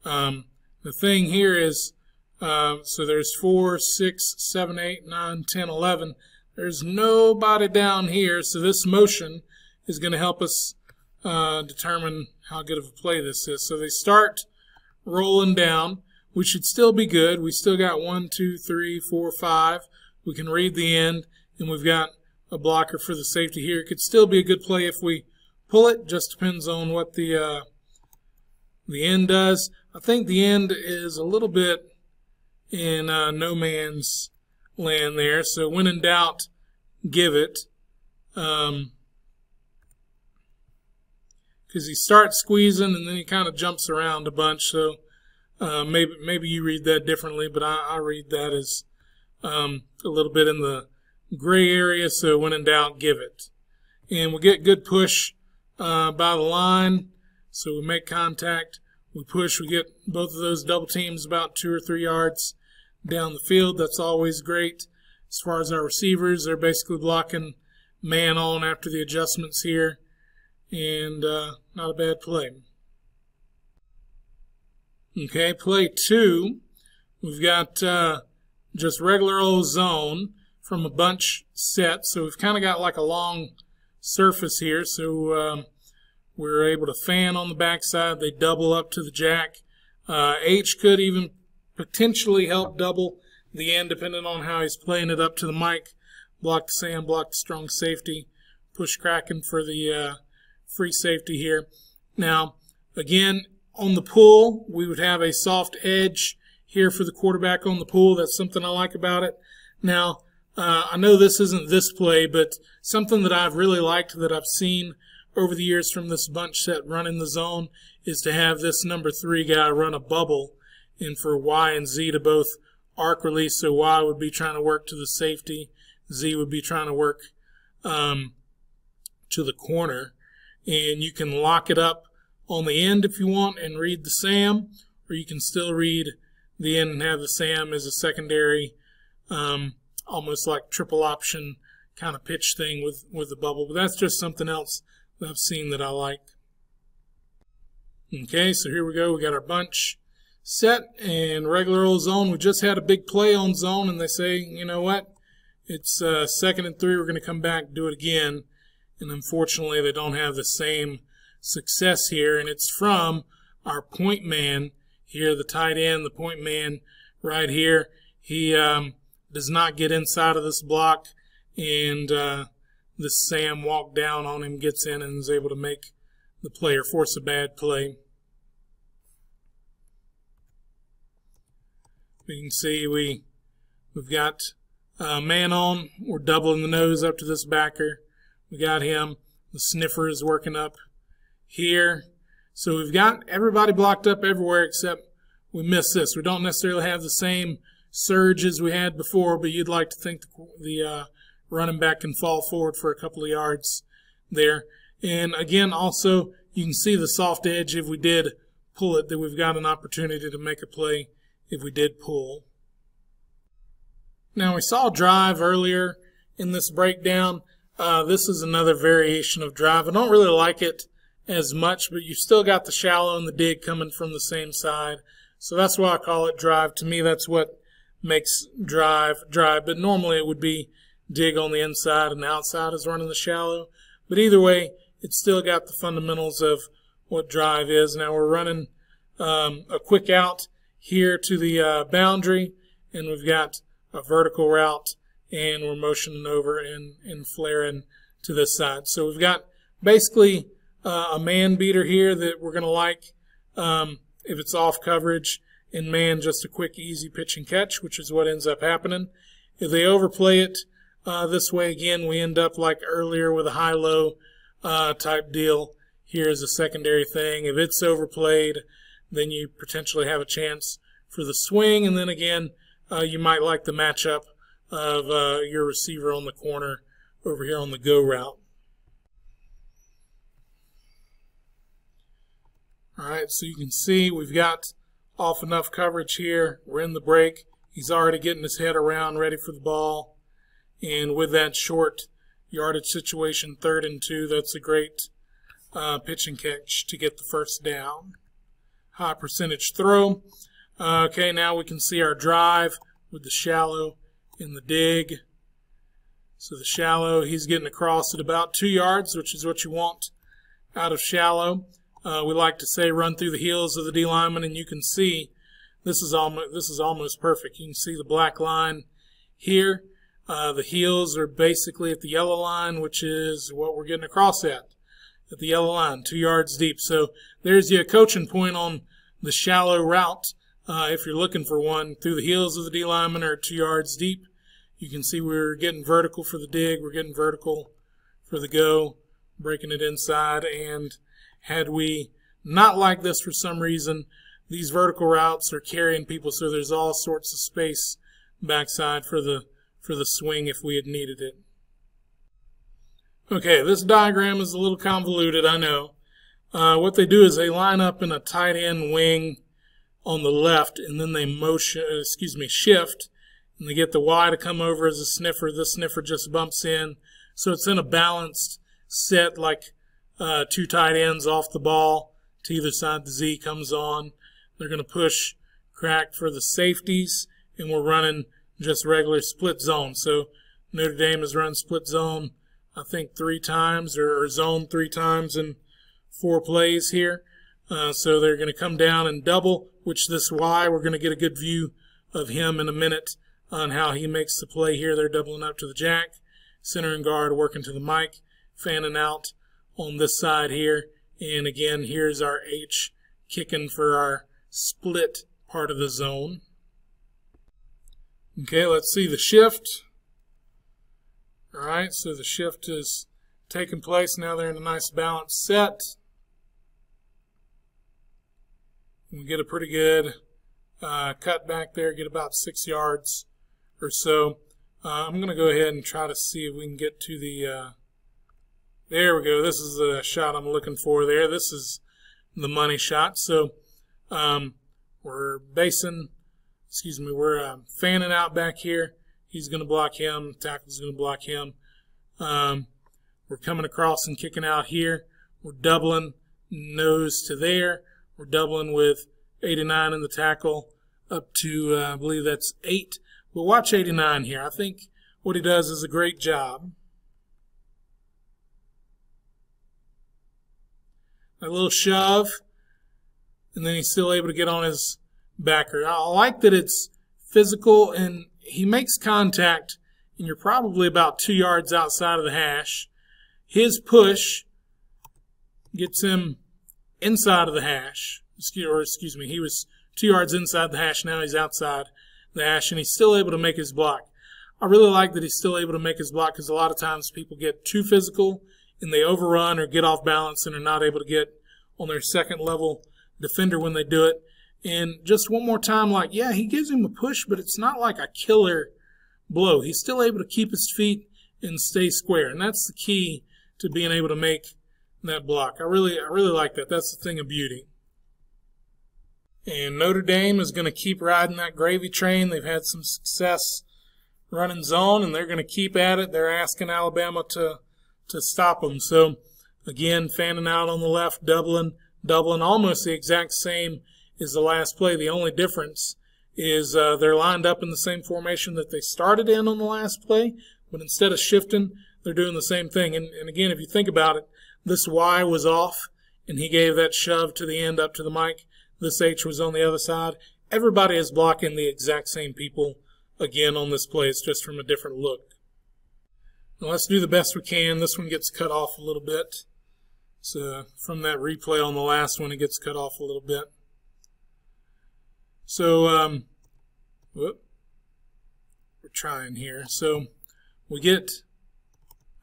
The thing here is, so there's 4, 6, 7, 8, 9, 10, 11. There's nobody down here, so this motion is going to help us determine how good of a play this is. So they start rolling down. We should still be good. We still got 1, 2, 3, 4, 5. We can read the end, and we've got a blocker for the safety here. It could still be a good play if we pull it. Just depends on what the end does. I think the end is a little bit in no man's land there. So when in doubt, give it. Because he starts squeezing and then he kind of jumps around a bunch. So maybe you read that differently, but I read that as a little bit in the gray area. So when in doubt, give it. And we get good push by the line. So we make contact. We push. We get both of those double teams about 2 or 3 yards down the field. That's always great. As far as our receivers, they're basically blocking man on after the adjustments here. And not a bad play. Okay, play 2. We've got just regular old zone from a bunch set. So we've kind of got like a long surface here. So we're able to fan on the backside. They double up to the jack. H could even potentially help double the end depending on how he's playing it up to the Mike. Block the Sam, block the strong safety. Push Kraken for the free safety here. Now, again, on the pull, we would have a soft edge here for the quarterback on the pull. That's something I like about it. Now, I know this isn't this play, but something that I've really liked that I've seen over the years from this bunch set running the zone is to have this number 3 guy run a bubble and for Y and Z to both arc release. So Y would be trying to work to the safety. Z would be trying to work to the corner. And you can lock it up on the end if you want and read the Sam, or you can still read the end and have the Sam as a secondary, almost like triple option kind of pitch thing with the bubble. But that's just something else that I've seen that I like. Okay, so here we go. We got our bunch set and regular old zone. We just had a big play on zone, and they say, you know what? It's 2nd and 3. We're going to come back and do it again. And unfortunately, they don't have the same success here. And it's from our point man here, the tight end, the point man right here. He does not get inside of this block, and this Sam walked down on him, gets in, and is able to make the play or force a bad play. You can see we've got Man on, we're doubling the nose up to this backer. We got him. The sniffer is working up here. So we've got everybody blocked up everywhere except we missed this. We don't necessarily have the same surge as we had before, but you'd like to think the running back can fall forward for a couple of yards there. And again, also, you can see the soft edge if we did pull it, that we've got an opportunity to make a play if we did pull. Now, we saw drive earlier in this breakdown. This is another variation of drive. I don't really like it as much, but you've still got the shallow and the dig coming from the same side. So that's why I call it drive. To me, that's what makes drive. But normally it would be dig on the inside and the outside is running the shallow. But either way, it's still got the fundamentals of what drive is. Now we're running a quick out here to the boundary, and we've got a vertical route, and we're motioning over and flaring to this side. So we've got basically a man beater here that we're going to like if it's off coverage, and man just a quick easy pitch and catch, which is what ends up happening. If they overplay it this way, again, we end up like earlier with a high-low type deal. Here's a secondary thing. If it's overplayed, then you potentially have a chance for the swing, and then again, you might like the matchup of your receiver on the corner over here on the go route. All right, so you can see we've got off enough coverage here. We're in the break. He's already getting his head around, ready for the ball. And with that short yardage situation, 3rd and 2, that's a great pitch and catch to get the first down. High percentage throw. Okay, now we can see our drive with the shallow in the dig. So the shallow, he's getting across at about 2 yards, which is what you want out of shallow. We like to say run through the heels of the D lineman, and you can see this is almost perfect. You can see the black line here. The heels are basically at the yellow line, which is what we're getting across at the yellow line, 2 yards deep. So there's your coaching point on the shallow route. If you're looking for one, through the heels of the D lineman or 2 yards deep. You can see we're getting vertical for the dig, we're getting vertical for the go, breaking it inside. And had we not like this for some reason, these vertical routes are carrying people, so there's all sorts of space backside for the swing if we had needed it. Okay, this diagram is a little convoluted, I know. What they do is they line up in a tight end wing on the left, and then they shift, and they get the Y to come over as a sniffer. This sniffer just bumps in, so it's in a balanced set, like 2 tight ends off the ball to either side. The Z comes on. They're going to push crack for the safeties, and we're running just regular split zone. So Notre Dame has run split zone, I think 3 times, or zone 3 times in 4 plays here. So they're going to come down and double, which this Y, we're going to get a good view of him in a minute on how he makes the play here. They're doubling up to the jack. Center and guard working to the mic, fanning out on this side here. And again, here's our H kicking for our split part of the zone. Okay, let's see the shift. All right, so the shift is taking place. Now they're in a nice balanced set. We get a pretty good cut back there, get about 6 yards or so. I'm going to go ahead and try to see if we can get to the there we go. This is the shot I'm looking for there. This is the money shot. So we're fanning out back here. He's going to block him. Tackle's going to block him. We're coming across and kicking out here. We're doubling nose to there. We're doubling with 89 in the tackle up to, I believe that's 8. But watch 89 here. I think what he does is a great job. A little shove, and then he's still able to get on his backer. I like that it's physical, and he makes contact, and you're probably about 2 yards outside of the hash. His push gets him inside of the hash. He was 2 yards inside the hash. Now he's outside the hash, and he's still able to make his block. I really like that he's still able to make his block, because a lot of times people get too physical and they overrun or get off balance and are not able to get on their second level defender when they do it. And just one more time, like, yeah, he gives him a push, but it's not like a killer blow. He's still able to keep his feet and stay square, and that's the key to being able to make that block. I really like that. That's the thing of beauty. And Notre Dame is going to keep riding that gravy train. They've had some success running zone, and they're going to keep at it. They're asking Alabama to stop them. So, again, fanning out on the left, doubling, almost the exact same as the last play. The only difference is they're lined up in the same formation that they started in on the last play, but instead of shifting, they're doing the same thing. And again, if you think about it, this Y was off, and he gave that shove to the end up to the mic. This H was on the other side. Everybody is blocking the exact same people again on this play. It's just from a different look. Now let's do the best we can. This one gets cut off a little bit. So from that replay on the last one, it gets cut off a little bit. So we're trying here. So we get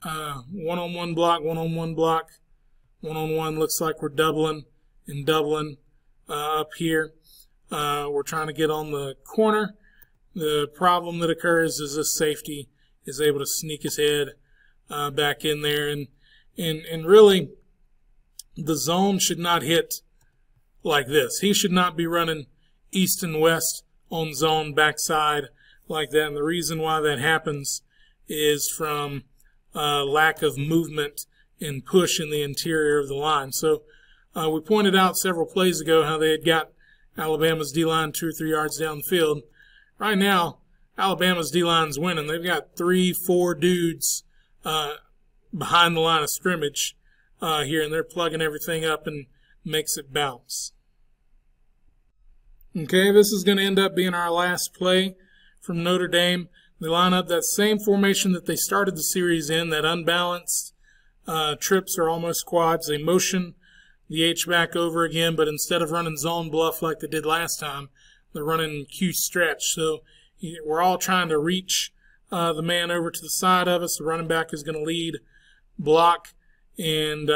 one-on-one block, one-on-one block, one-on-one. Looks like we're doubling and doubling up here. We're trying to get on the corner. The problem that occurs is this safety is able to sneak his head back in there, and really the zone should not hit like this. He should not be running east and west on zone backside like that, and the reason why that happens is from lack of movement and push in the interior of the line. So we pointed out several plays ago how they had got Alabama's D-line 2 or 3 yards down the field. Right now, Alabama's D-line's winning. They've got 3-4 dudes behind the line of scrimmage here, and they're plugging everything up and makes it bounce. Okay, this is going to end up being our last play from Notre Dame. They line up that same formation that they started the series in, that unbalanced trips or almost quads. They motion the H back over again, but instead of running zone bluff like they did last time, they're running Q stretch. So we're all trying to reach the man over to the side of us. The running back is going to lead block, and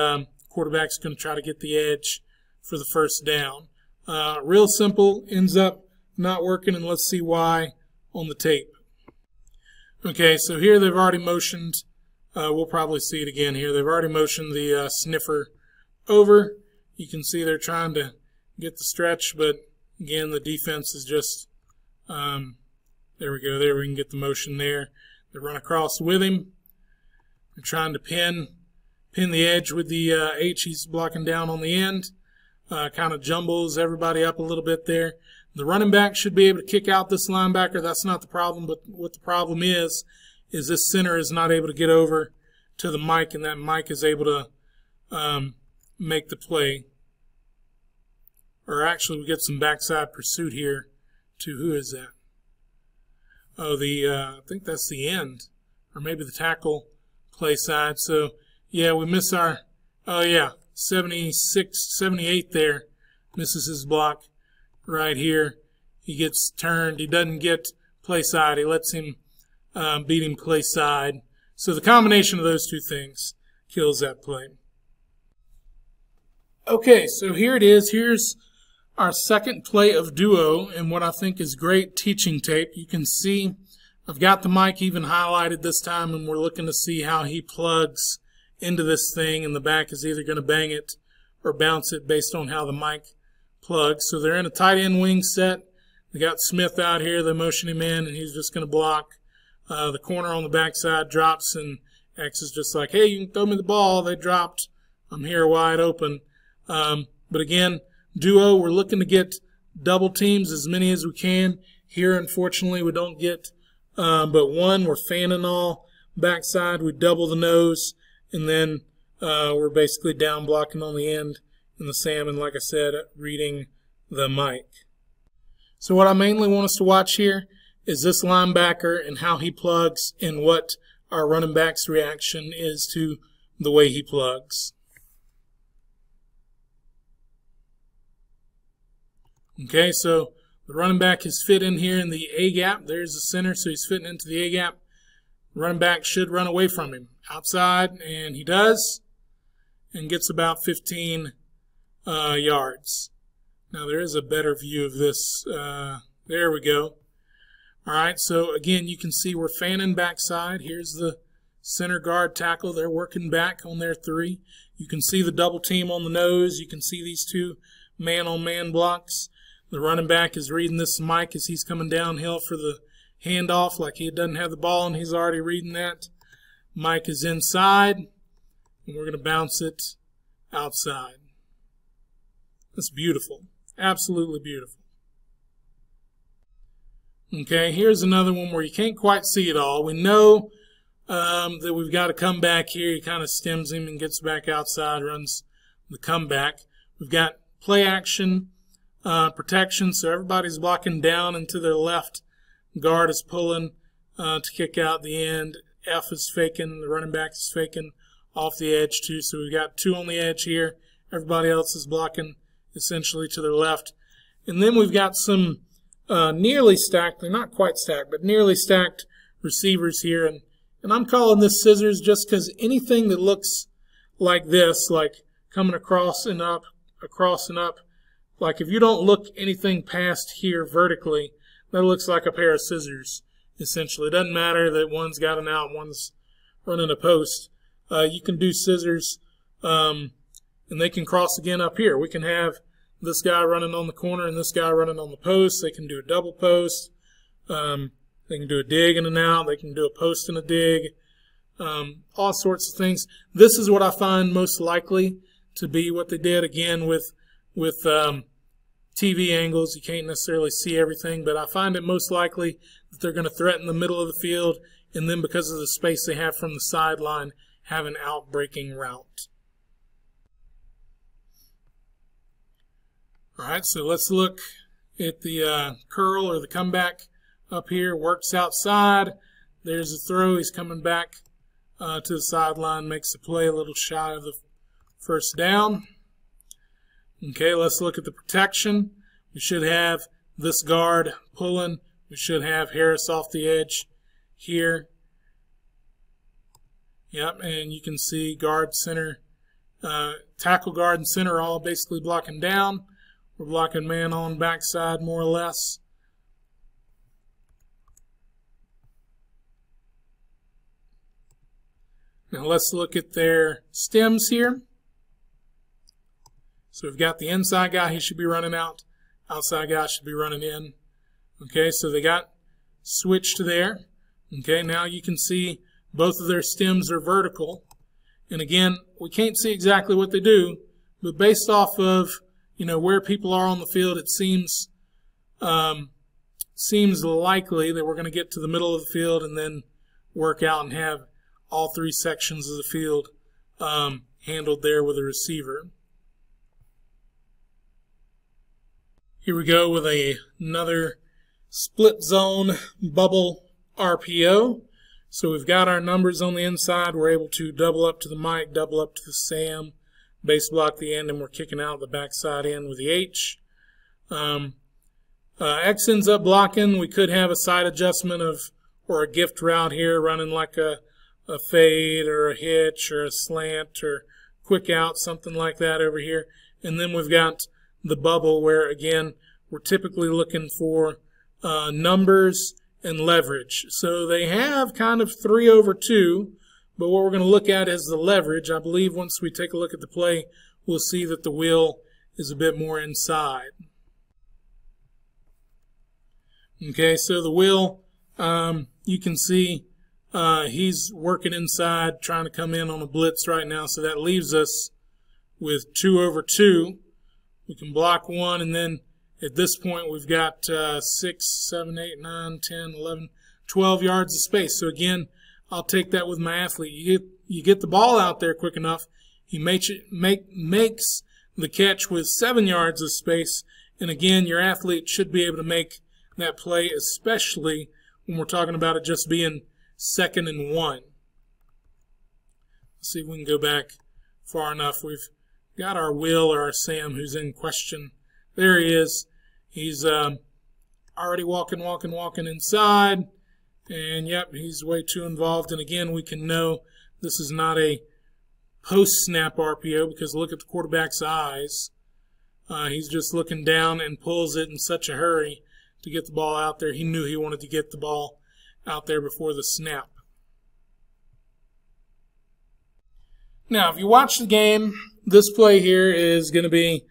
quarterback's going to try to get the edge for the first down. Real simple, ends up not working, and let's see why on the tape. Okay, so here they've already motioned. We'll probably see it again here. They've already motioned the sniffer over. You can see they're trying to get the stretch, but again, the defense is just, there we go. There we can get the motion there. They run across with him. They're trying to pin the edge with the H. He's blocking down on the end. Kind of jumbles everybody up a little bit there. The running back should be able to kick out this linebacker. That's not the problem, but what the problem is this center is not able to get over to the mic, and that mic is able to make the play. Or actually, we get some backside pursuit here to, who is that? Oh, I think that's the end, or maybe the tackle play side. So, yeah, we miss our, 76, 78 there, misses his block right here. He gets turned. He doesn't get play side. He lets him beat him play side. So the combination of those two things kills that play. Okay, so here it is. Here's our second play of duo, and what I think is great teaching tape. You can see I've got the mic even highlighted this time, and we're looking to see how he plugs into this thing, and the back is either going to bang it or bounce it based on how the mic plugs. So they're in a tight end wing set. They got Smith out here. They motion him in, and he's just going to block. The corner on the backside drops, and X is just like, hey, you can throw me the ball. They dropped. I'm here wide open. But again, duo, we're looking to get double teams, as many as we can. Here, unfortunately, we don't get but one. We're fanning all backside. We double the nose, and then we're basically down blocking on the end in the salmon, like I said, reading the mic. So what I mainly want us to watch here is this linebacker and how he plugs, and what our running back's reaction is to the way he plugs. Okay, so the running back is fit in here in the A-gap. There's the center, so he's fitting into the A-gap. The running back should run away from him. Outside, and he does, and gets about 15 yards. Now there is a better view of this. There we go. All right, so again, you can see we're fanning backside. Here's the center guard tackle. They're working back on their 3. You can see the double team on the nose. You can see these 2 man-on-man blocks. The running back is reading this mic as he's coming downhill for the handoff, like he doesn't have the ball and he's already reading that. Mike is inside, and we're going to bounce it outside. That's beautiful. Absolutely beautiful. Okay, here's another one where you can't quite see it all. We know that we've got to come back here. He kind of stems him and gets back outside, runs the comeback. We've got play action, protection, so everybody's blocking down and to their left. Guard is pulling to kick out the end. F is faking, the running back is faking off the edge too. So we've got 2 on the edge here. Everybody else is blocking essentially to their left. And then we've got some nearly stacked, they're not quite stacked, but nearly stacked receivers here. And I'm calling this scissors just because anything that looks like this, like coming across and up, like if you don't look anything past here vertically, that looks like a pair of scissors. Essentially, it doesn't matter that one's got an out, one's running a post. You can do scissors, and they can cross again up here. We can have this guy running on the corner and this guy running on the post. They can do a double post. They can do a dig and an out. They can do a post and a dig. All sorts of things. This is what I find most likely to be what they did. Again, with TV angles, you can't necessarily see everything, but I find it most likely that they're going to threaten the middle of the field, and then because of the space they have from the sideline, have an out-breaking route. All right, so let's look at the curl or the comeback up here. Works outside. There's a throw. He's coming back to the sideline, makes the play a little shy of the first down. Okay, let's look at the protection. We should have this guard pulling. We should have Harris off the edge here. Yep, and you can see guard, center, tackle, guard, and center all basically blocking down. We're blocking man on backside more or less. Now let's look at their stems here. So we've got the inside guy, he should be running out. Outside guy should be running in. Okay, so they got switched there. Okay, now you can see both of their stems are vertical. And again, we can't see exactly what they do, but based off of, you know, where people are on the field, it seems likely that we're going to get to the middle of the field and then work out and have all 3 sections of the field handled there with a receiver. Here we go with another split zone bubble RPO. So we've got our numbers on the inside. We're able to double up to the Mike, double up to the Sam, base block the end, and we're kicking out the backside end with the H. X ends up blocking. We could have a side adjustment or a gift route here, running like a fade or a hitch or a slant or quick out, something like that over here. And then we've got the bubble where, again, we're typically looking for numbers and leverage. So they have kind of 3 over 2, but what we're going to look at is the leverage. I believe once we take a look at the play, we'll see that the wheel is a bit more inside. Okay, so the wheel, you can see he's working inside, trying to come in on a blitz right now, so that leaves us with 2 over 2. We can block 1, and then at this point we've got 6, 7, 8, 9, 10, 11, 12 yards of space. So again, I'll take that with my athlete. You get the ball out there quick enough, he makes the catch with 7 yards of space, and again, your athlete should be able to make that play, especially when we're talking about it just being 2nd and 1. Let's see if we can go back far enough. We've got our Will or our Sam who's in question. There he is. He's already walking inside. And yep, he's way too involved. And again, we can know this is not a post-snap RPO because look at the quarterback's eyes. He's just looking down and pulls it in such a hurry to get the ball out there. He knew he wanted to get the ball out there before the snap. Now, if you watch the game, this play here is going to be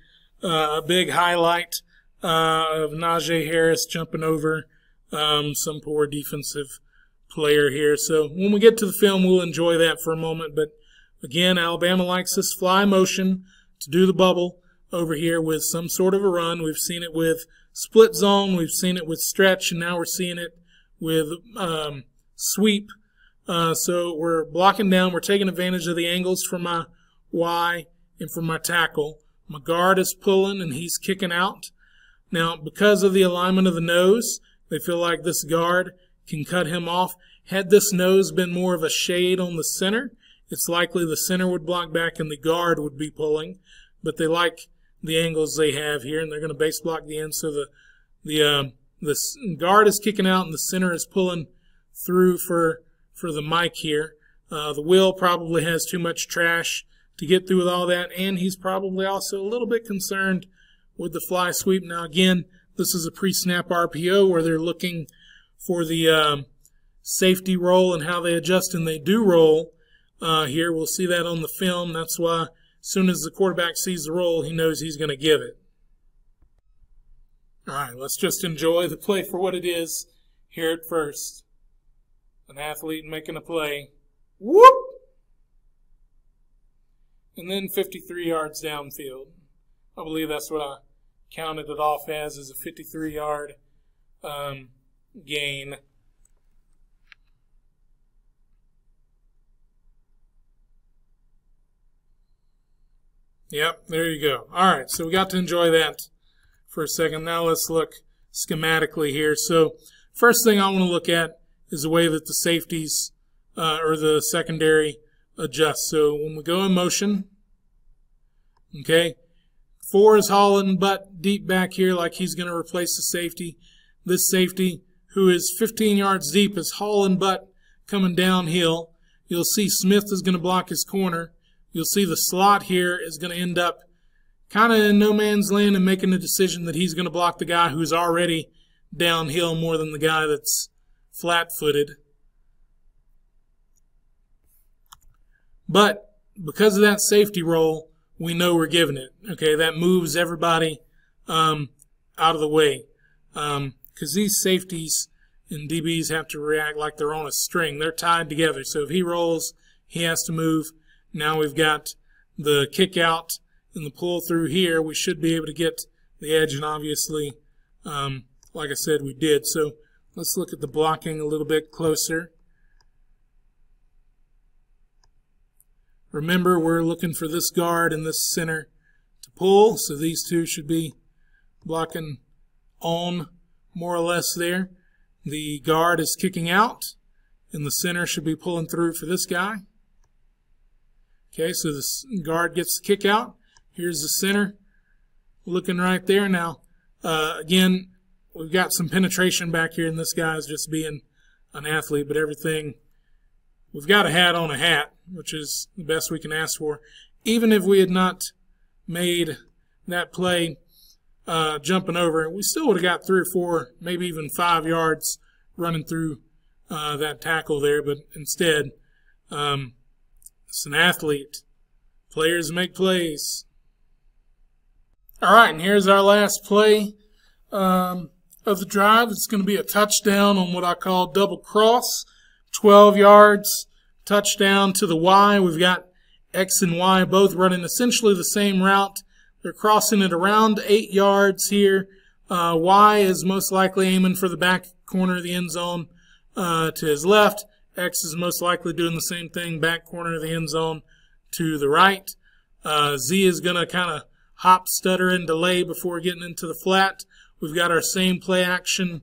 a big highlight of Najee Harris jumping over some poor defensive player here. So when we get to the film, we'll enjoy that for a moment. But again, Alabama likes this fly motion to do the bubble over here with some sort of a run. We've seen it with split zone. We've seen it with stretch, and now we're seeing it with sweep. So we're blocking down. We're taking advantage of the angles from my Y and from my tackle. My guard is pulling, and he's kicking out. Now, because of the alignment of the nose, they feel like this guard can cut him off. Had this nose been more of a shade on the center, it's likely the center would block back and the guard would be pulling. But they like the angles they have here, and they're going to base block the end. So the guard is kicking out, and the center is pulling through for the mic here. The Will probably has too much trash to get through with all that, and he's probably also a little bit concerned with the fly sweep. Now, again, this is a pre-snap RPO where they're looking for the safety roll and how they adjust, and they do roll here. We'll see that on the film. That's why as soon as the quarterback sees the roll, he knows he's going to give it. All right, let's just enjoy the play for what it is here at first. An athlete making a play. Whoop! And then 53 yards downfield. I believe that's what I counted it off as a 53-yard gain. Yep, there you go. All right, so we got to enjoy that for a second. Now let's look schematically here. So first thing I want to look at is the way that the safeties or the secondary adjust. So when we go in motion, okay, 4 is hauling butt deep back here like he's going to replace the safety. This safety, who is 15 yards deep, is hauling butt coming downhill. You'll see Smith is going to block his corner. You'll see the slot here is going to end up kind of in no man's land and making a decision that he's going to block the guy who's already downhill more than the guy that's flat-footed. But because of that safety roll, we know we're giving it. Okay, that moves everybody out of the way. Because these safeties and DBs have to react like they're on a string. They're tied together. So if he rolls, he has to move. Now we've got the kick out and the pull through here. We should be able to get the edge, and obviously, like I said, we did. So let's look at the blocking a little bit closer. Remember, we're looking for this guard and this center to pull, so these two should be blocking on more or less there. The guard is kicking out, and the center should be pulling through for this guy. Okay, so the guard gets the kick out. Here's the center looking right there. Now, again, we've got some penetration back here, and this guy is just being an athlete, but everything, we've got a hat on a hat, which is the best we can ask for. Even if we had not made that play jumping over, we still would have got 3 or 4, maybe even 5 yards running through that tackle there, but instead, it's an athlete. Players make plays. All right, and here's our last play of the drive. It's going to be a touchdown on what I call double cross. 12 yards, touchdown to the Y. We've got X and Y both running essentially the same route. They're crossing it around 8 yards here. Y is most likely aiming for the back corner of the end zone to his left. X is most likely doing the same thing, back corner of the end zone to the right. Z is going to kind of hop, stutter, and delay before getting into the flat. We've got our same play action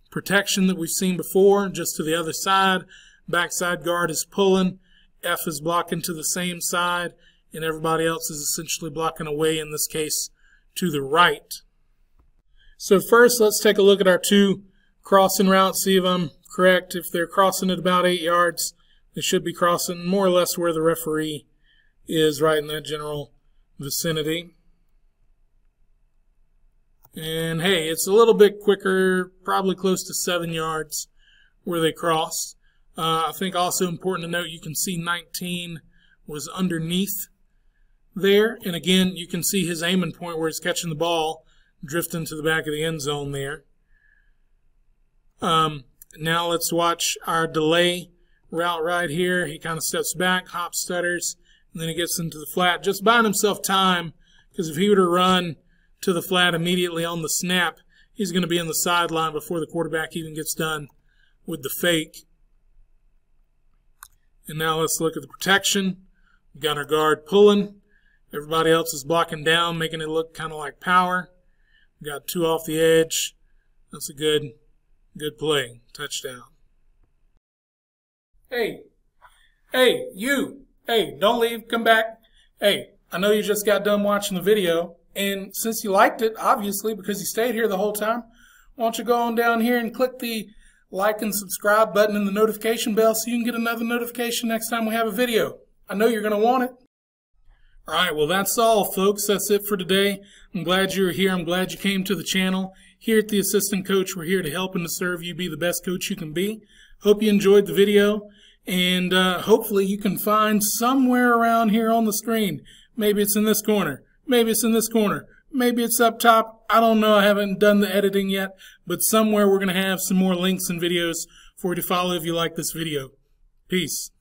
protection that we've seen before, just to the other side. Backside guard is pulling. F is blocking to the same side, and everybody else is essentially blocking away, in this case, to the right. So first, let's take a look at our 2 crossing routes, see if I'm correct. If they're crossing at about 8 yards, they should be crossing more or less where the referee is, right in that general vicinity. And hey, it's a little bit quicker, probably close to 7 yards where they crossed. I think also important to note, you can see 19 was underneath there. And again, you can see his aiming point where he's catching the ball, drifting to the back of the end zone there. Now let's watch our delay route right here. He kind of steps back, hop stutters, and then he gets into the flat, just buying himself time, because if he were to run to the flat immediately on the snap, he's going to be in the sideline before the quarterback even gets done with the fake. And now let's look at the protection. We've got our guard pulling. Everybody else is blocking down, making it look kind of like power. We've got 2 off the edge. That's a good play. Touchdown. Hey, you. Hey, don't leave. Come back. Hey, I know you just got done watching the video, and since you liked it, obviously, because you stayed here the whole time, why don't you go on down here and click the like and subscribe button and the notification bell so you can get another notification next time we have a video. I know you're going to want it. All right, well, that's all, folks. That's it for today. I'm glad you were here. I'm glad you came to the channel. Here at the Assistant Coach, we're here to help and to serve you be the best coach you can be. Hope you enjoyed the video, and hopefully you can find somewhere around here on the screen. Maybe it's in this corner. Maybe it's in this corner. Maybe it's up top. I don't know. I haven't done the editing yet, but somewhere we're going to have some more links and videos for you to follow if you like this video. Peace.